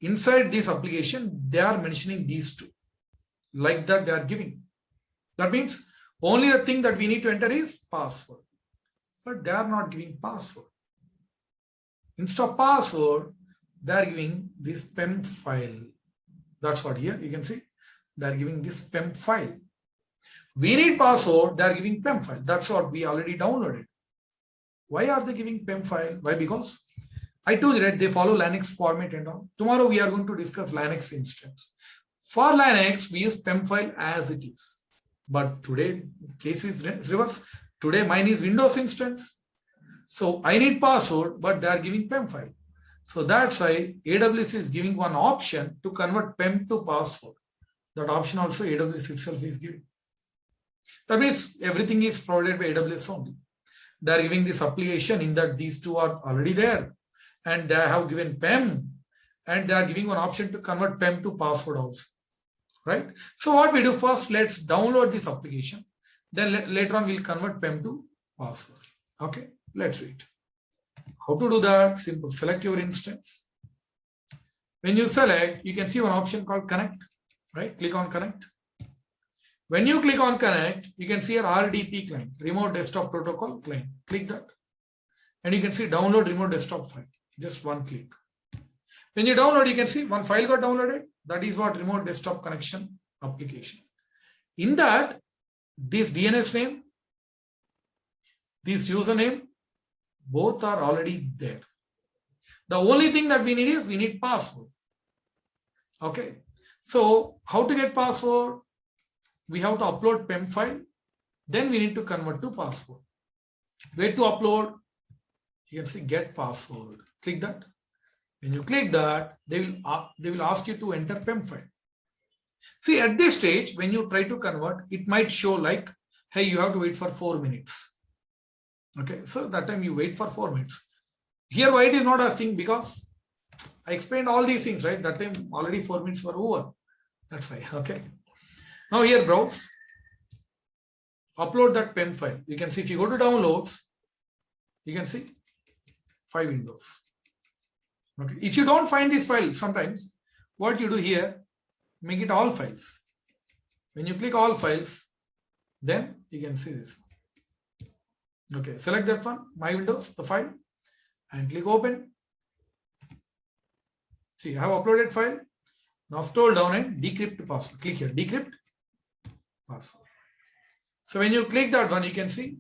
inside this application, they are mentioning these two. Like that they are giving. That means only the thing that we need to enter is password. But they are not giving password. Instead of password, they are giving this PEM file. That's what here you can see. They are giving this PEM file. We need password, they are giving PEM file. That's what we already downloaded. Why are they giving PEM file? Why? Because I told you that they follow Linux format and all. Tomorrow we are going to discuss Linux instance. For Linux, we use PEM file as it is. But today, case is reverse. Today, mine is Windows instance. So I need password, but they are giving PEM file. So that's why AWS is giving one option to convert PEM to password. That option also AWS itself is giving. That means everything is provided by AWS only. They are giving this application in that these two are already there. And they have given PEM. And they are giving one option to convert PEM to password also. Right? So what we do first, let's download this application. Then later on, we'll convert PEM to password. Okay, let's read. How to do that? Simple. Select your instance. When you select, you can see one option called connect. Right? Click on connect. When you click on connect, you can see your RDP client, remote desktop protocol client. Click that. And you can see download remote desktop file. Just one click. When you download, you can see one file got downloaded. That is what remote desktop connection application. In that, this DNS name, this username, both are already there. The only thing that we need is we need password. Okay. So how to get password? We have to upload PEM file. Then we need to convert to password. Where to upload? You can see get password. Click that. When you click that, they will ask you to enter PEM file. See, at this stage, when you try to convert, it might show like, hey, you have to wait for 4 minutes. Okay, so that time you wait for 4 minutes. Here, why it is not asking? Because I explained all these things, right? That time already 4 minutes were over. That's why. Okay. Now here, browse. Upload that PEM file. You can see if you go to downloads, you can see 5 windows. Okay. If you don't find this file, sometimes what you do here, make it all files. When you click all files, then you can see this. Okay, select that one, my Windows, the file, and click open. See, I have uploaded file. Now scroll down and decrypt password. Click here, decrypt password. So when you click that one, you can see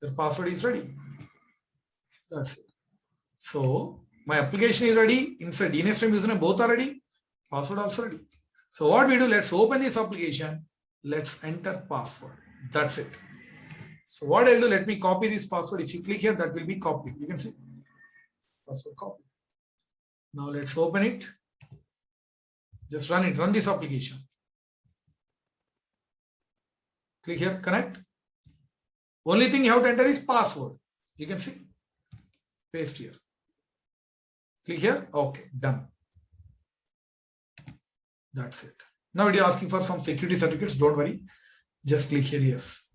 the password is ready. That's it. So my application is ready. Inside DNS stream username both are ready. Password also ready. So what we do, let's open this application. Let's enter password. That's it. So what I'll do, let me copy this password. If you click here, that will be copied. You can see password copy. Now let's open it. Just run it, run this application. Click here, connect. Only thing you have to enter is password. You can see. Paste here. Click here. Okay, done. That's it. Now it is asking for some security certificates. Don't worry. Just click here, yes.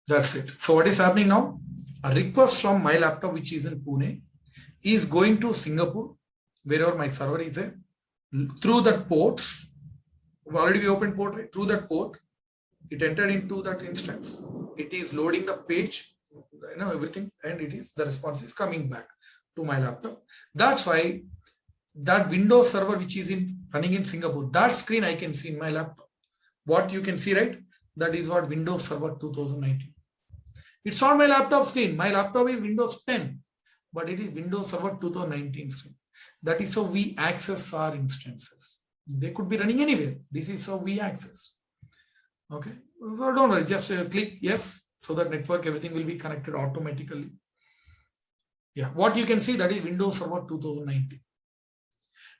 That's it. So what is happening now? A request from my laptop, which is in Pune, is going to Singapore, wherever my server is there, through that ports. Already we opened port, right? Through that port, it entered into that instance. It is loading the page, everything, and the response is coming back to my laptop. That's why that Windows server, which is running in Singapore, that screen I can see in my laptop. What you can see, right? That is what Windows Server 2019. It's not my laptop screen. My laptop is Windows 10, but it is Windows Server 2019 screen. That is how we access our instances. They could be running anywhere. This is how we access. Okay. So don't worry, just click yes, so that network, everything will be connected automatically. Yeah. What you can see, that is Windows Server 2019.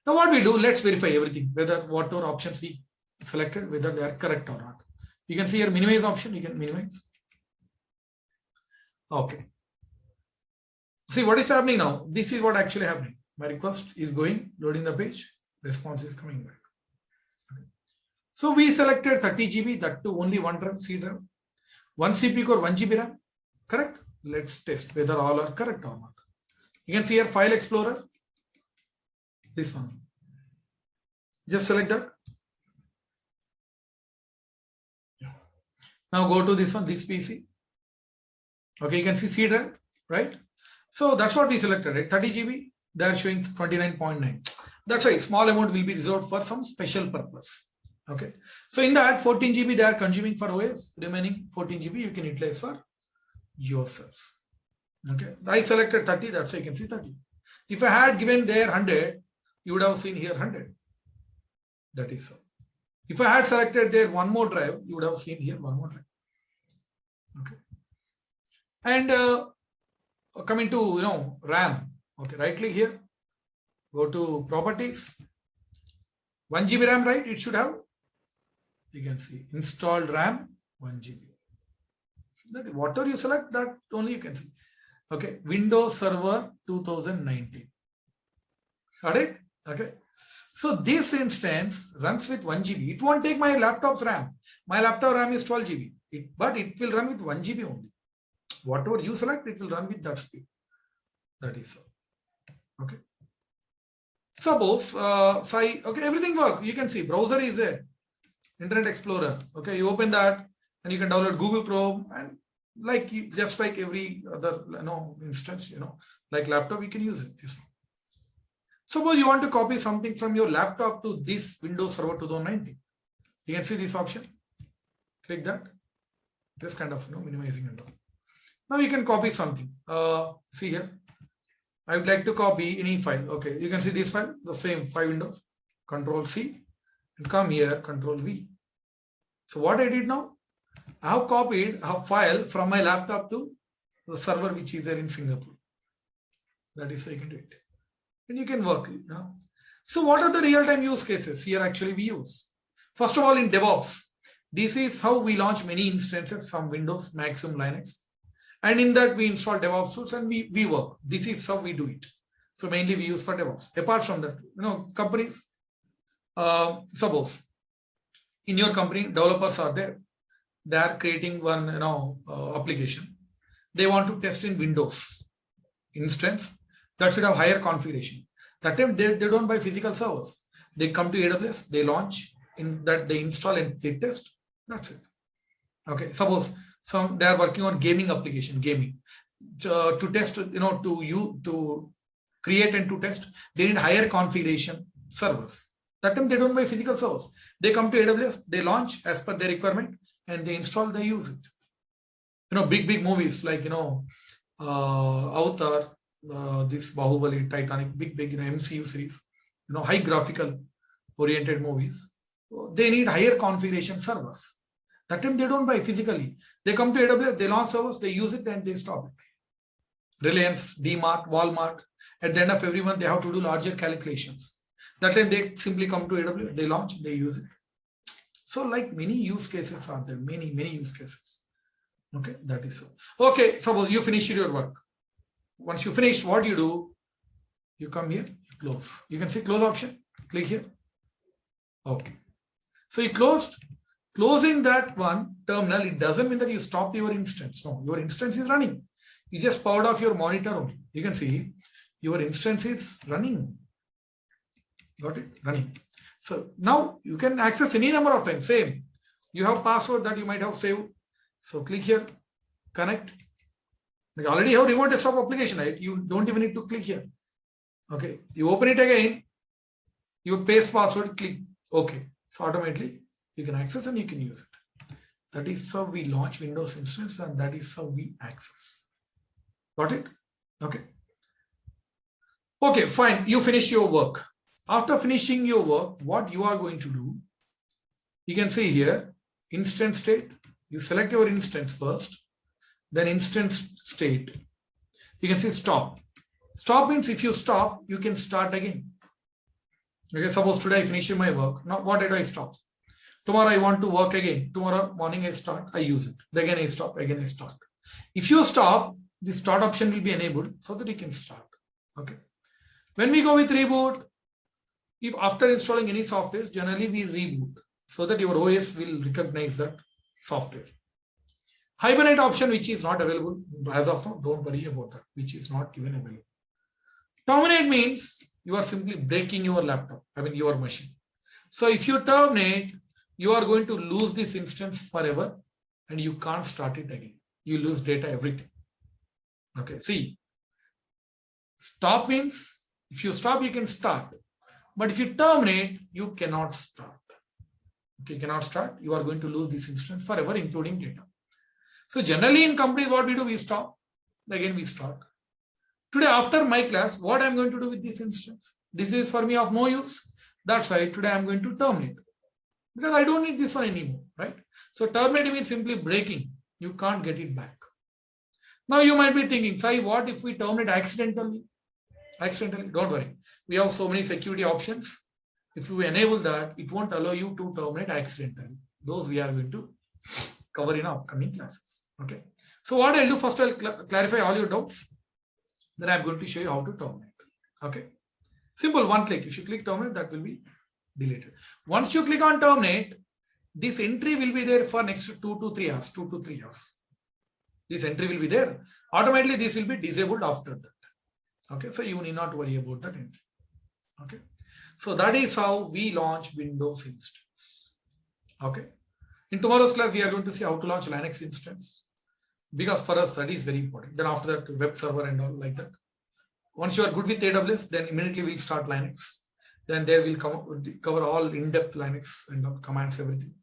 Now what we do, let's verify everything, whether whatever options we selected, whether they are correct or not. You can see here minimize option, you can minimize. Okay. See what is happening now. This is what actually happening. My request is going, loading the page, response is coming back. Okay. So we selected 30 GB, that too only one drive, C drive, 1 CPU core, 1 GB RAM. Correct? Let's test whether all are correct or not. You can see here File Explorer. This one. Just select that. Now go to this one, this PC. Okay, you can see C drive, right? So that's what we selected, right? 30 GB, they are showing 29.9. That's why small amount will be reserved for some special purpose. Okay. So in that 14 GB they are consuming for OS, remaining 14 GB you can utilize for yourselves. Okay. I selected 30, that's why you can see 30. If I had given there 100, you would have seen here 100. That is so. If I had selected there one more drive, you would have seen here one more drive. Okay. And coming to RAM. Okay, right click here. Go to properties. 1 GB RAM, right? It should have. You can see installed RAM 1 GB. That whatever you select, that only you can see. Okay, Windows Server 2019. Got it? Okay. So this instance runs with 1 GB. It won't take my laptop's RAM. My laptop RAM is 12 GB. But it will run with 1 GB only. Whatever you select, it will run with that speed. That is so. Okay. Suppose, okay, everything works. You can see browser is there. Internet Explorer. Okay, you open that and you can download Google Chrome, and just like every other instance, like laptop, you can use it. This one. Suppose you want to copy something from your laptop to this Windows Server 2019. You can see this option. Click that. This kind of minimizing and all. Now you can copy something. See here. I would like to copy any file. Okay, you can see this file, the same 5 windows. Control C and come here, Control V. So what I did now, I have copied a file from my laptop to the server which is there in Singapore. That is how you can do it. And you can work now. So what are the real-time use cases here actually we use? First of all, in DevOps, this is how we launch many instances, some Windows, Maximum Linux. And in that we install DevOps tools and we work. This is how we do it. So mainly we use for DevOps. Apart from that, companies, suppose in your company, developers are there. They are creating one, application. they want to test in Windows instance that should have higher configuration. That time they don't buy physical servers. They come to AWS, they launch, in that they install and they test. That's it. Okay. Suppose they are working on gaming application, to test, to create and to test, they need higher configuration servers. That time they don't buy physical servers. They come to AWS, they launch as per their requirement, and they install, they use it. Big movies like, Avatar, this Bahubali, Titanic, big, MCU series, high graphical oriented movies. They need higher configuration servers. That time they don't buy physically. They come to AWS, they launch servers, they use it, and they stop it. Reliance, DMart, Walmart, at the end of every month, they have to do larger calculations. That time they simply come to AWS, they launch, they use it. So like many use cases are there, many use cases. Okay, that is so. Okay, suppose you finish your work. Once you finish, what you do? You come here, you close. You can see close option, click here. Okay. So you closed. Closing that one terminal, it doesn't mean that you stop your instance. No, your instance is running. You just powered off your monitor only. You can see your instance is running. Got it? Running. So now you can access any number of times. Same. You have password that you might have saved. So click here, connect. You already have remote desktop application, right? You don't even need to click here. Okay. You open it again. You paste password, click OK. So automatically you can access and you can use it. That is how we launch Windows instance, and that is how we access. Got it? Okay. Okay, fine. You finish your work. After finishing your work, what you are going to do, you can see here, instance state. You select your instance first, then instance state. You can see stop. Stop means if you stop, you can start again. Okay, suppose today I finish my work. Now, what did I stop? Tomorrow I want to work again. Tomorrow morning I start, I use it. Again I stop, again I start. If you stop, the start option will be enabled so that you can start. Okay. When we go with reboot, if after installing any software, generally we reboot so that your OS will recognize that software. Hibernate option, which is not available as of now, don't worry about that, which is not even available. Terminate means you are simply breaking your laptop, your machine. So if you terminate, you are going to lose this instance forever and you can't start it again. You lose data, everything. Okay, see, stop means if you stop, you can start. But if you terminate, you cannot start. Okay, you cannot start. You are going to lose this instance forever, including data. So generally in companies, what we do, we stop. Again, we start. Today, after my class, what I'm going to do with this instance? This is for me of no use. That's why today I'm going to terminate. Because I don't need this one anymore, right? So terminating means simply breaking. You can't get it back. Now you might be thinking, Sai, what if we terminate accidentally? Accidentally, don't worry. We have so many security options. If you enable that, it won't allow you to terminate accidentally. Those we are going to cover in upcoming classes. Okay. So what I'll do first, I'll clarify all your doubts. Then I'm going to show you how to terminate. Okay. Simple, one click. If you click terminate, that will be deleted. Once you click on terminate, this entry will be there for next 2 to 3 hours. 2 to 3 hours. This entry will be there. Automatically, this will be disabled after that. Okay. So you need not worry about that entry. Okay. So that is how we launch Windows instance. Okay. In tomorrow's class, we are going to see how to launch Linux instance, because for us that is very important. Then after that, web server and all like that. Once you are good with AWS, then immediately we'll start Linux. Then there will cover all in-depth Linux and all commands, everything.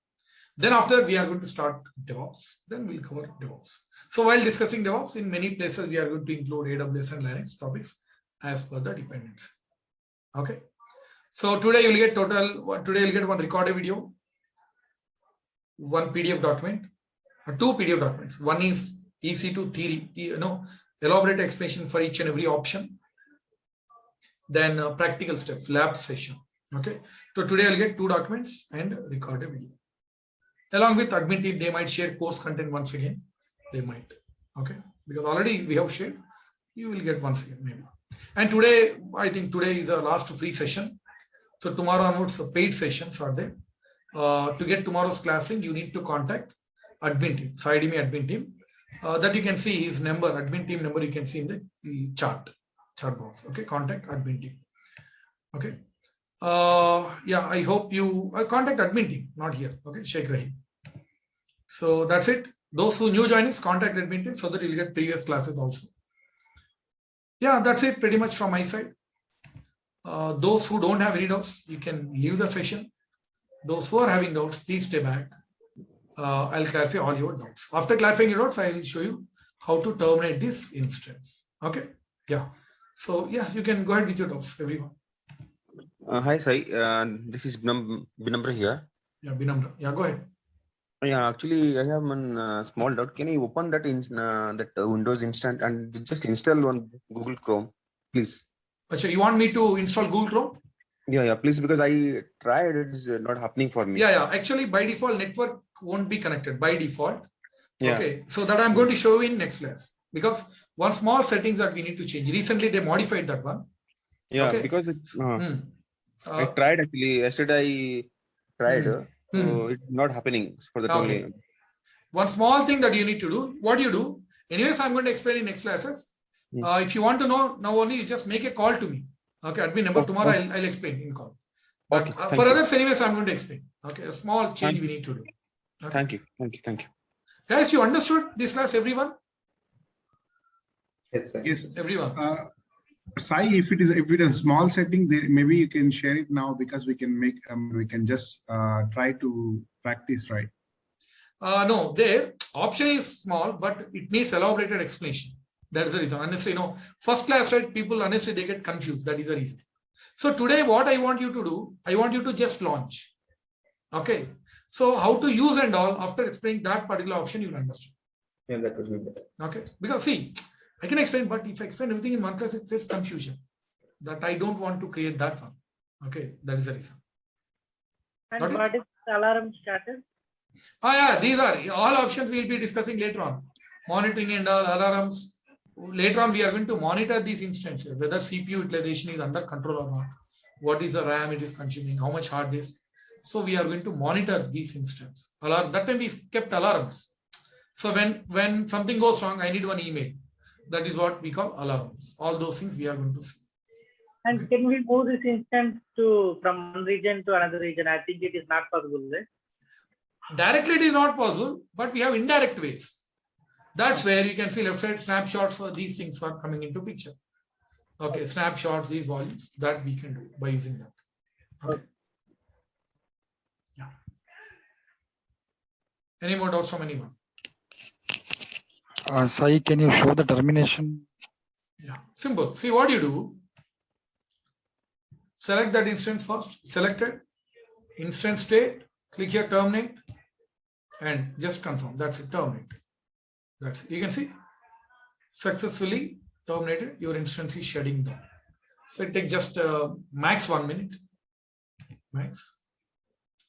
Then after we are going to start DevOps. Then we'll cover DevOps. So while discussing DevOps, in many places we are going to include AWS and Linux topics as per the dependency. Okay. So today you'll get one recorded video, one PDF document, or 2 PDF documents. One is EC2 theory, elaborate explanation for each and every option. Then practical steps, lab session. Okay. So today I'll get 2 documents and recorded video. Along with admin team, they might share course content once again. They might. Okay. Because already we have shared. You will get once again maybe. And today, I think today is the last free session. So tomorrow onwards, paid sessions are there. To get tomorrow's class link, you need to contact admin team, Saidemy admin team. that you can see his number, admin team number, you can see in the chart box. Okay, contact admin team. Okay. Yeah, I hope you contact admin team, not here. Okay, Sheikh Rahim. So that's it. Those who new joiners, contact admin team so that you'll get previous classes also. Yeah, that's it pretty much from my side. Those who don't have any doubts, you can leave the session. Those who are having doubts, please stay back. I'll clarify all your doubts. After clarifying your doubts, I will show you how to terminate this instance. Okay. Yeah. So yeah, you can go ahead with your doubts, everyone. Hi, Sai. This is Binamra here. Yeah, Binamra. Yeah, go ahead. Yeah, actually, I have one small doubt. Can you open that in that Windows instant and just install on Google Chrome, please? Achha, you want me to install Google Chrome? Yeah, please, because I tried, it's not happening for me. Yeah. Actually, by default, network won't be connected by default. Yeah. Okay. So that I'm going to show you in next class, because one small settings that we need to change. Recently, they modified that one. Yeah, Okay. because it's, I tried actually. Yesterday I tried. So it's not happening for the okay. only. One small thing that you need to do, what you do, anyways, I'm going to explain in next classes. If you want to know now only, you just make a call to me. Okay, admin number, tomorrow I'll explain in call. But Okay, for others, anyways, I'm going to explain. Okay, a small change we need to do. Okay. Thank you. Guys, you understood this class, everyone? Yes, sir. Yes, Everyone. Sai, if it is a small setting, maybe you can share it now, because we can just try to practice, right? No, their option is small, but it needs elaborated explanation. That is the reason. Honestly, first class, right? People, honestly, they get confused. That is the reason. So today, what I want you to do, I want you to just launch. Okay. So how to use and all, after explaining that particular option, you'll understand. Yeah, that would be better. Okay. Because see, I can explain, but if I explain everything in one class, it creates confusion. That I don't want to create that one. Okay. That is the reason. And what is alarm status? Yeah, these are all options we'll be discussing later on. Monitoring and all alarms. Later on, we are going to monitor these instances, whether CPU utilization is under control or not. What is the RAM it is consuming, how much hard disk. So we are going to monitor these instances. That time we kept alarms. So when something goes wrong, I need one email. That is what we call alarms. All those things we are going to see. And can we move this instance from one region to another region? I think it is not possible, right? Directly it is not possible, but we have indirect ways. That's where you can see left side snapshots, or these things are coming into picture. Okay, snapshots, these volumes that we can do by using that. Okay. Yeah. Any more doubts from anyone? Sai, can you show the termination? Yeah, simple. See what you do. Select that instance first. Selected. Instance state. Click here, terminate, and just confirm. That's it. Terminate. That's it. You can see successfully terminated. Your instance is shutting down. So it takes just max 1 minute. Max.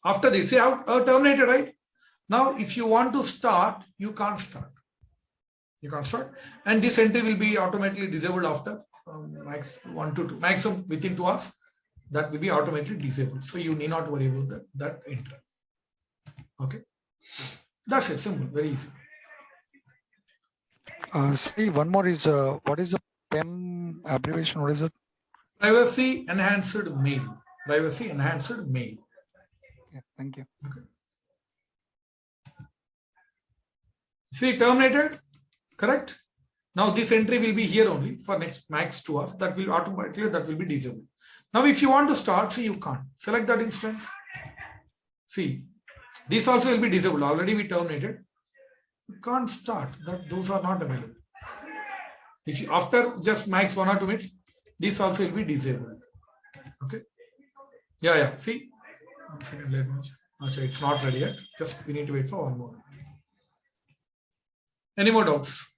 After this, see how terminated, right? Now, if you want to start, you can't start. You can't start, and this entry will be automatically disabled after max 1 to 2, maximum within 2 hours. That will be automatically disabled. So you need not worry about that entry. Okay, that's it. Simple, very easy. See, one more is what is the PEM abbreviation? What is it? Privacy enhanced mail. Privacy enhanced mail. Yeah, thank you. Okay. See, terminated. Correct. Now this entry will be here only for next max 2 hours. That will automatically be disabled. Now, if you want to start, see, you can't select that instance. See, this also will be disabled. Already we terminated. You can't start. Those are not available. If you after just max 1 or 2 minutes, this also will be disabled. Okay. Yeah. See, 1 second. Let me. Actually, it's not ready yet. Just we need to wait for one more. Any more doubts?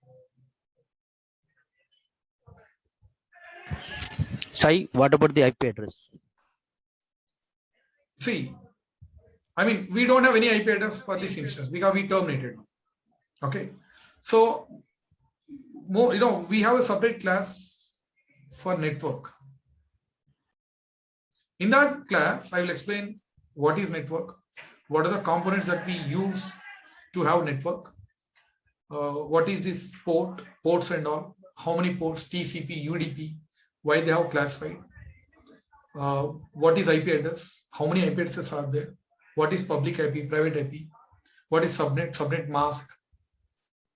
Sai, what about the IP address? See, I mean, we don't have any IP address for this instance because we terminated. Okay. So, we have a separate class for network. In that class, I will explain what is network, what are the components that we use to have network, what is this ports and all, how many ports, TCP, UDP, why they have classified, what is IP address, how many IP addresses are there, what is public IP, private IP, what is subnet mask,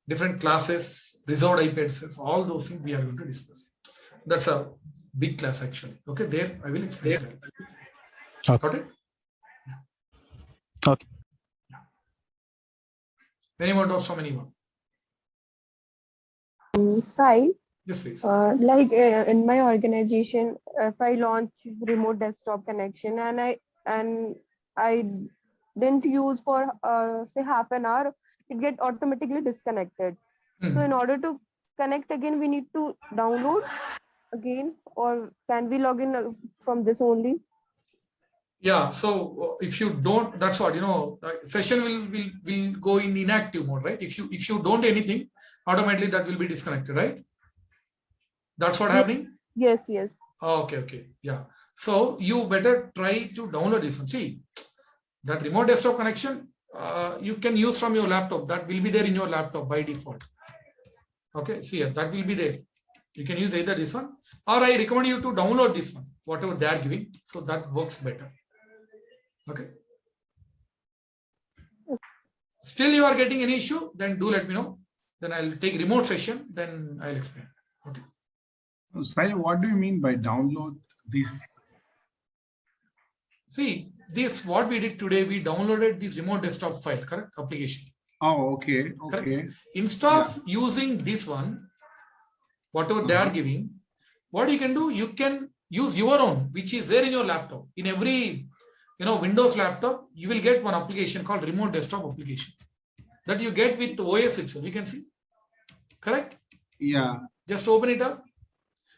different classes, reserved IP addresses, all those things we are going to discuss. That's a big class actually. Okay, there I will explain that. Okay. Got it? Okay. Any more doubts from anyone? Sai, Yes, please. in my organization, if I launch remote desktop connection and I didn't use for say half an hour, it get automatically disconnected. So in order to connect again, we need to download again, or can we log in from this only? Yeah, so if you don't, that's what, session will go in inactive mode, right? If you don't do anything, automatically that will be disconnected, right? That's what happening? Yes. Okay, yeah. So you better try to download this one. See, that remote desktop connection, you can use from your laptop. That will be there in your laptop by default. Okay, see here, that will be there. You can use either this one, or I recommend you to download this one, whatever they are giving. So that works better. Okay. Still you are getting any issue, then do let me know. Then I'll take remote session, then I'll explain. Okay. Sai, what do you mean by download this? See, this what we did today, we downloaded this remote desktop file, correct? Application. Oh, okay. Instead of using this one, whatever they are giving, what you can do, you can use your own, which is there in your laptop. In every Windows laptop, you will get one application called remote desktop application that you get with OS itself. You can see, correct? Yeah. Just open it up.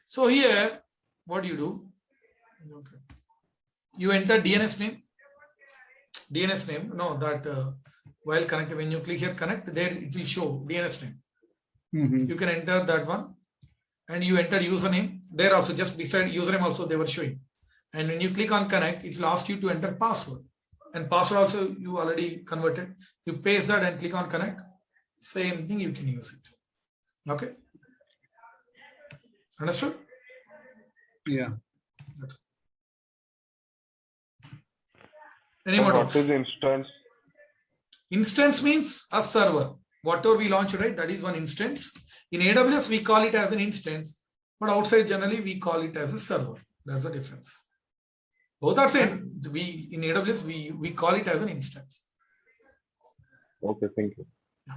So here, what do you do? Okay. You enter DNS name. While connecting, when you click here connect, there it will show DNS name. You can enter that one, and you enter username. There also, just beside username also they were showing. And when you click on connect, it will ask you to enter password. And password also you already converted. You paste that and click on connect. Same thing, you can use it. Okay. Understood? Yeah. Any more doubts? What is instance? Instance means a server. Whatever we launch, right? That is one instance. In AWS, we call it as an instance, but outside generally we call it as a server. That's the difference. Both are same. In AWS we call it as an instance. Okay, thank you. Yeah.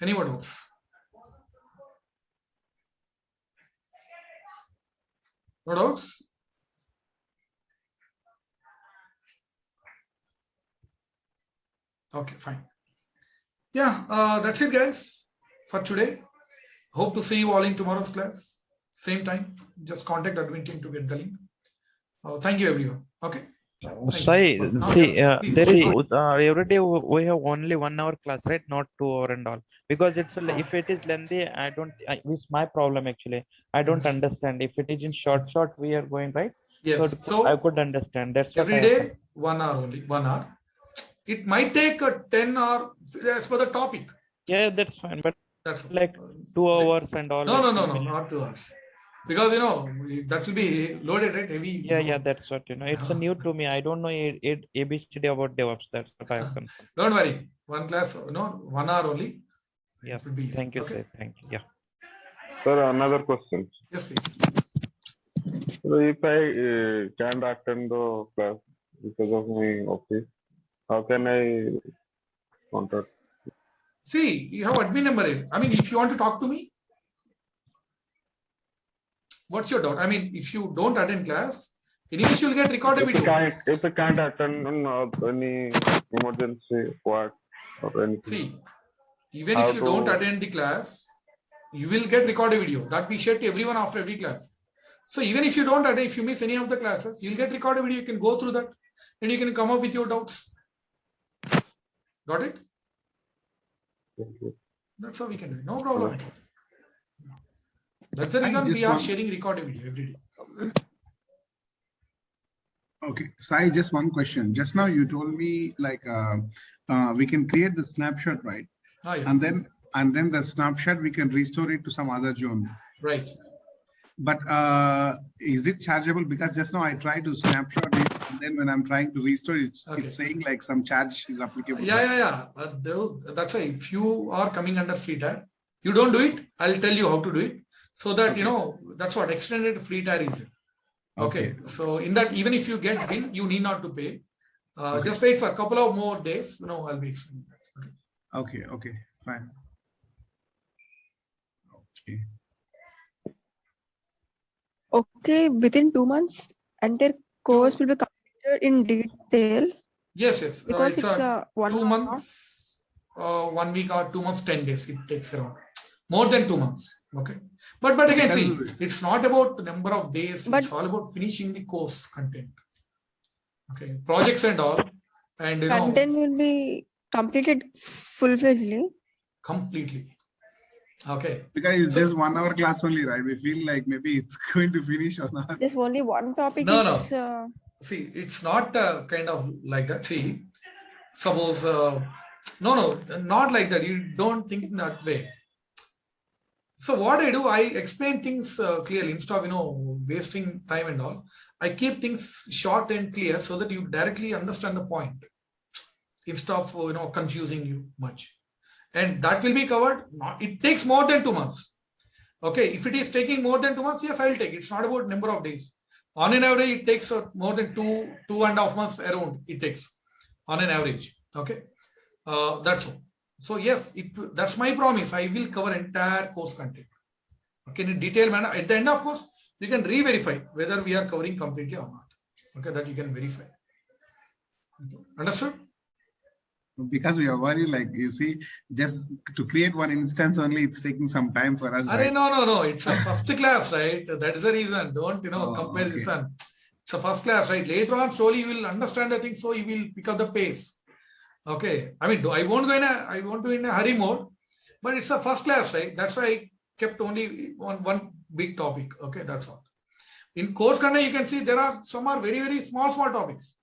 Any more doubts? No doubts? Okay, fine. Yeah, that's it, guys, for today. Hope to see you all in tomorrow's class. Same time, just contact admin team to get the link. Thank you, everyone. Okay. Sai, Please. there is every day we have only 1 hour class, right? Not 2 hour and all. Because if it is lengthy, it's my problem actually. I don't understand. If it is in short, we are going right. Yes. So I could understand. That's every day 1 hour only. 1 hour. It might take 10 hours as per the topic. Yeah, that's fine. But that's like 2 hours and all. No, not 2 hours. Because that will be loaded, right? Heavy. Yeah, that's what it's a new to me. I don't know ABCD about DevOps. That's what I have done. Don't worry. One class, 1 hour only. Yeah. It will be easy. Thank you, okay? sir. Thank you. Yeah. Sir, another question. Yes, please. So if I can't attend the class because of my office, how can I contact? See, you have admin number here. I mean, if you want to talk to me, what's your doubt? I mean, if you don't attend class, anyway, you'll get recorded video. If I can't attend any emergency what or anything. See, even if you don't attend the class, you will get recorded video that we share to everyone after every class. So even if you don't attend, if you miss any of the classes, you'll get recorded video. You can go through that and you can come up with your doubts. Got it? That's how we can do it. No problem. That's the reason we are sharing recorded video every day. Okay, Sai, just one question. Just now you told me like we can create the snapshot, right? Oh, yeah. And then the snapshot we can restore it to some other zone. Right. But is it chargeable? Because just now I tried to snapshot it, and then when I'm trying to restore it, it's saying like some charge is applicable. Yeah. That's why if you are coming under free tier, you don't do it. I'll tell you how to do it, so that you know that's what extended free tier is. Okay. So in that, even if you get bill, you need not to pay. Just wait for a couple of more days. I'll be explaining that. Okay, fine. Okay. Okay, within 2 months, entire course will be completed in detail. Yes. Because It's it's a 2 months, 1 week or 2 months, 10 days. It takes around more than 2 months. Okay. But again, see, it's not about the number of days. It's all about finishing the course content. Okay. Projects and all. And content will be completed full-fledgedly. Completely. Okay. Because it's just 1 hour class only, right? We feel like maybe it's going to finish on our... There's only one topic. No. See, it's not kind of like that. See, suppose, no, not like that. You don't think in that way. So what I do, I explain things clearly instead of, wasting time and all. I keep things short and clear so that you directly understand the point instead of, confusing you much. And that will be covered. It takes more than 2 months. Okay. If it is taking more than 2 months, yes, I'll take it. It's not about number of days. On an average, it takes more than 2.5 months around. It takes on an average. Okay. That's all. So yes, that's my promise. I will cover entire course content. Okay, in a detailed manner. At the end of course, you can re-verify whether we are covering completely or not. Okay, that you can verify. Okay. Understood? Because we are worried, like you see, just to create one instance only, it's taking some time for us. Right? No. It's a first class, right? That is the reason. Don't compare this one. It's a first class, right? Later on, slowly you will understand the thing, so you will pick up the pace. Okay. I mean, I won't do in a hurry mode, but it's a first class, right? That's why I kept only one big topic. Okay, that's all. In course content, you can see there are some are very, very small topics.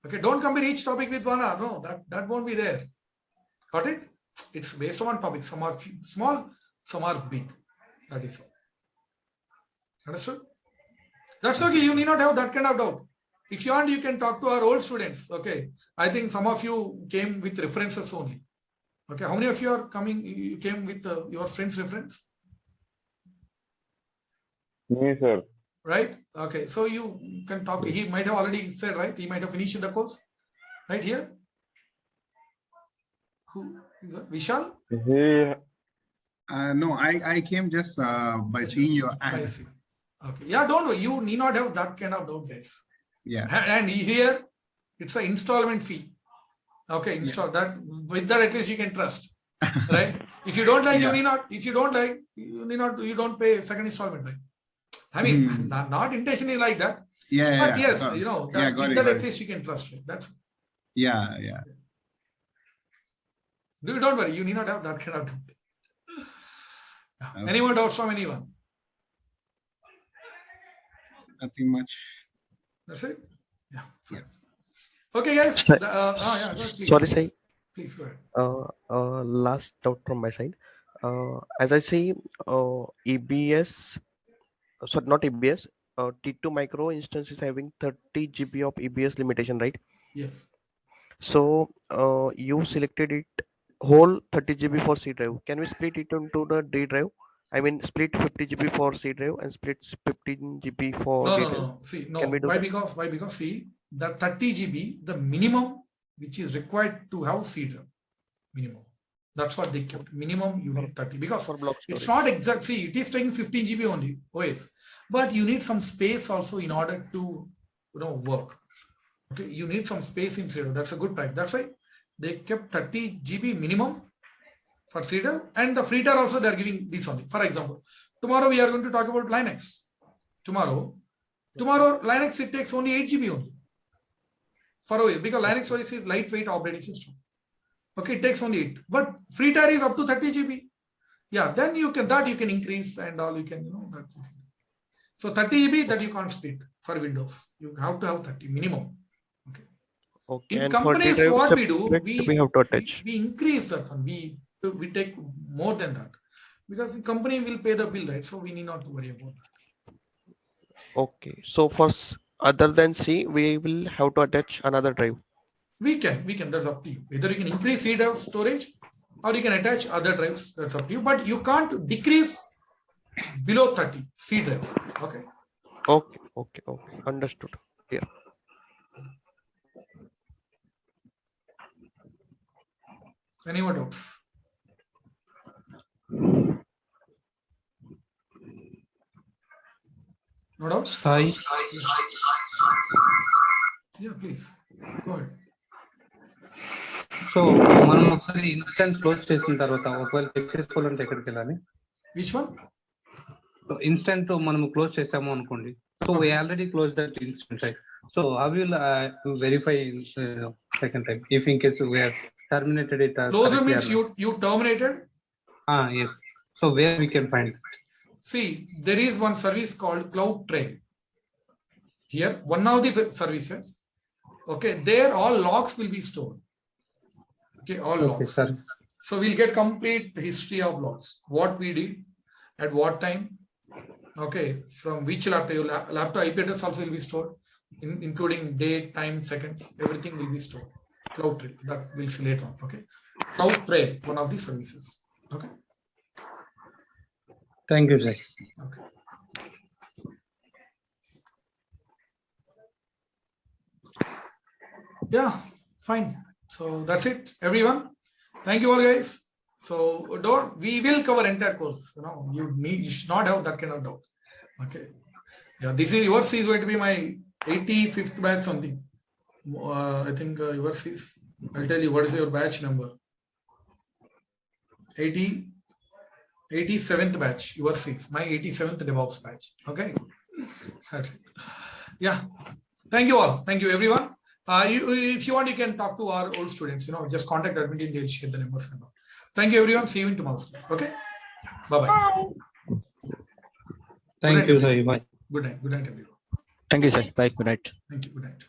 Okay, don't compare each topic with one. No, that won't be there. Got it? It's based on topics. Some are small, some are big. That is all. Understood? That's okay. You need not have that kind of doubt. If you want, you can talk to our old students. Okay. I think some of you came with references only. Okay. How many of you are coming? You came with your friend's reference? Me, sir. Right. Okay. So you can talk to, he might have already said, right? He might have finished the course right here. Who is that? Vishal? No, I came just by seeing your ad. I see. Okay. Yeah. Don't worry. You need not have that kind of doubt, guys. Yeah. And here it's an installment fee. Okay. Install that. With that, at least you can trust. Right. If you don't like, you need not. If you don't like, you need not. You don't pay second installment, right? I mean, not intentionally like that. Yeah. But yes, that at least you can trust it. That's. Yeah. Don't worry. You need not have that kind of doubt. Okay. Any more doubts from anyone? Nothing much. That's it. Yeah. Okay, guys. Sir, Go ahead, please. sorry, Sai. Please go ahead. Last doubt from my side. As I see, EBS, sorry, not EBS, T2 micro instance is having 30 GB of EBS limitation, right? Yes. So you selected it whole 30 GB for C drive. Can we split it into the D drive? I mean, split 50 GB for C drive and split 15 GB for D drive. No. See, no. Why? Because see, that 30 GB, the minimum which is required to have C drive, minimum. That's what they kept. Minimum you need 30 because it's not exact. See, it is taking 15 GB only OS, but you need some space also in order to work. Okay, you need some space in C drive. That's a good type. That's why they kept 30 GB minimum for C drive, and the free tier also they are giving this only. For example, tomorrow we are going to talk about Linux. Tomorrow Linux it takes only 8 GB only for OS because Linux OS is lightweight operating system. Okay, it takes only 8, but free tier is up to 30 GB. Yeah, then you can increase and all you can that you can. So 30 GB that you can't split. for Windows. You have to have 30 minimum. Okay. Okay. In And for D companies, drive what we do, separate, we have to attach. we increase that one. We take more than that because the company will pay the bill, right? So we need not to worry about that. Okay. So for other than C, we will have to attach another drive. We can. That's up to you. Either you can increase C drive storage or you can attach other drives. That's up to you. But you can't decrease below 30 C drive. Okay. Okay. Understood. Yeah. Any more doubts? No doubts? Sai. Yeah, please. Go ahead. So మనం ఒకసారి instance close చేసిన తర్వాత ఒకవేళ check చేసుకోవాలంటే ఎక్కడికి వెళ్ళాలి? Which one? Instant మనం close చేసాము అనుకోండి. So we already closed that instance, right? So how will verify second time if in case we have terminated it? Closure means you terminated? Yes. So where we can find it? See, there is one service called CloudTrail. Here, one of the services. Okay, there all logs will be stored. Okay, all logs. Sir. So we'll get complete history of logs. What we did, at what time. Okay, from which laptop IP address also will be stored, including date, time, seconds. Everything will be stored. CloudTrail, that we'll see later on. Okay, CloudTrail, one of the services. Okay. Thank you, sir. Okay. Yeah, fine. So that's it, everyone. Thank you all, guys. So we will cover entire course. You should not have that kind of doubt. Okay. Yeah, this is yours is going to be my 85th batch something. I think yours is. I'll tell you what is your batch number. 87th batch. Yours is my 87th DevOps batch. Okay. That's it. Yeah. Thank you all. Thank you, everyone. If you want, you can talk to our old students. Just contact admin team. They'll share the numbers and all. Thank you, everyone. See you in tomorrow's class. Okay. Bye bye. Thank you, sir. Bye. Good night. Good night, everyone. Thank you, sir. Bye. Good night. Thank you. Good night.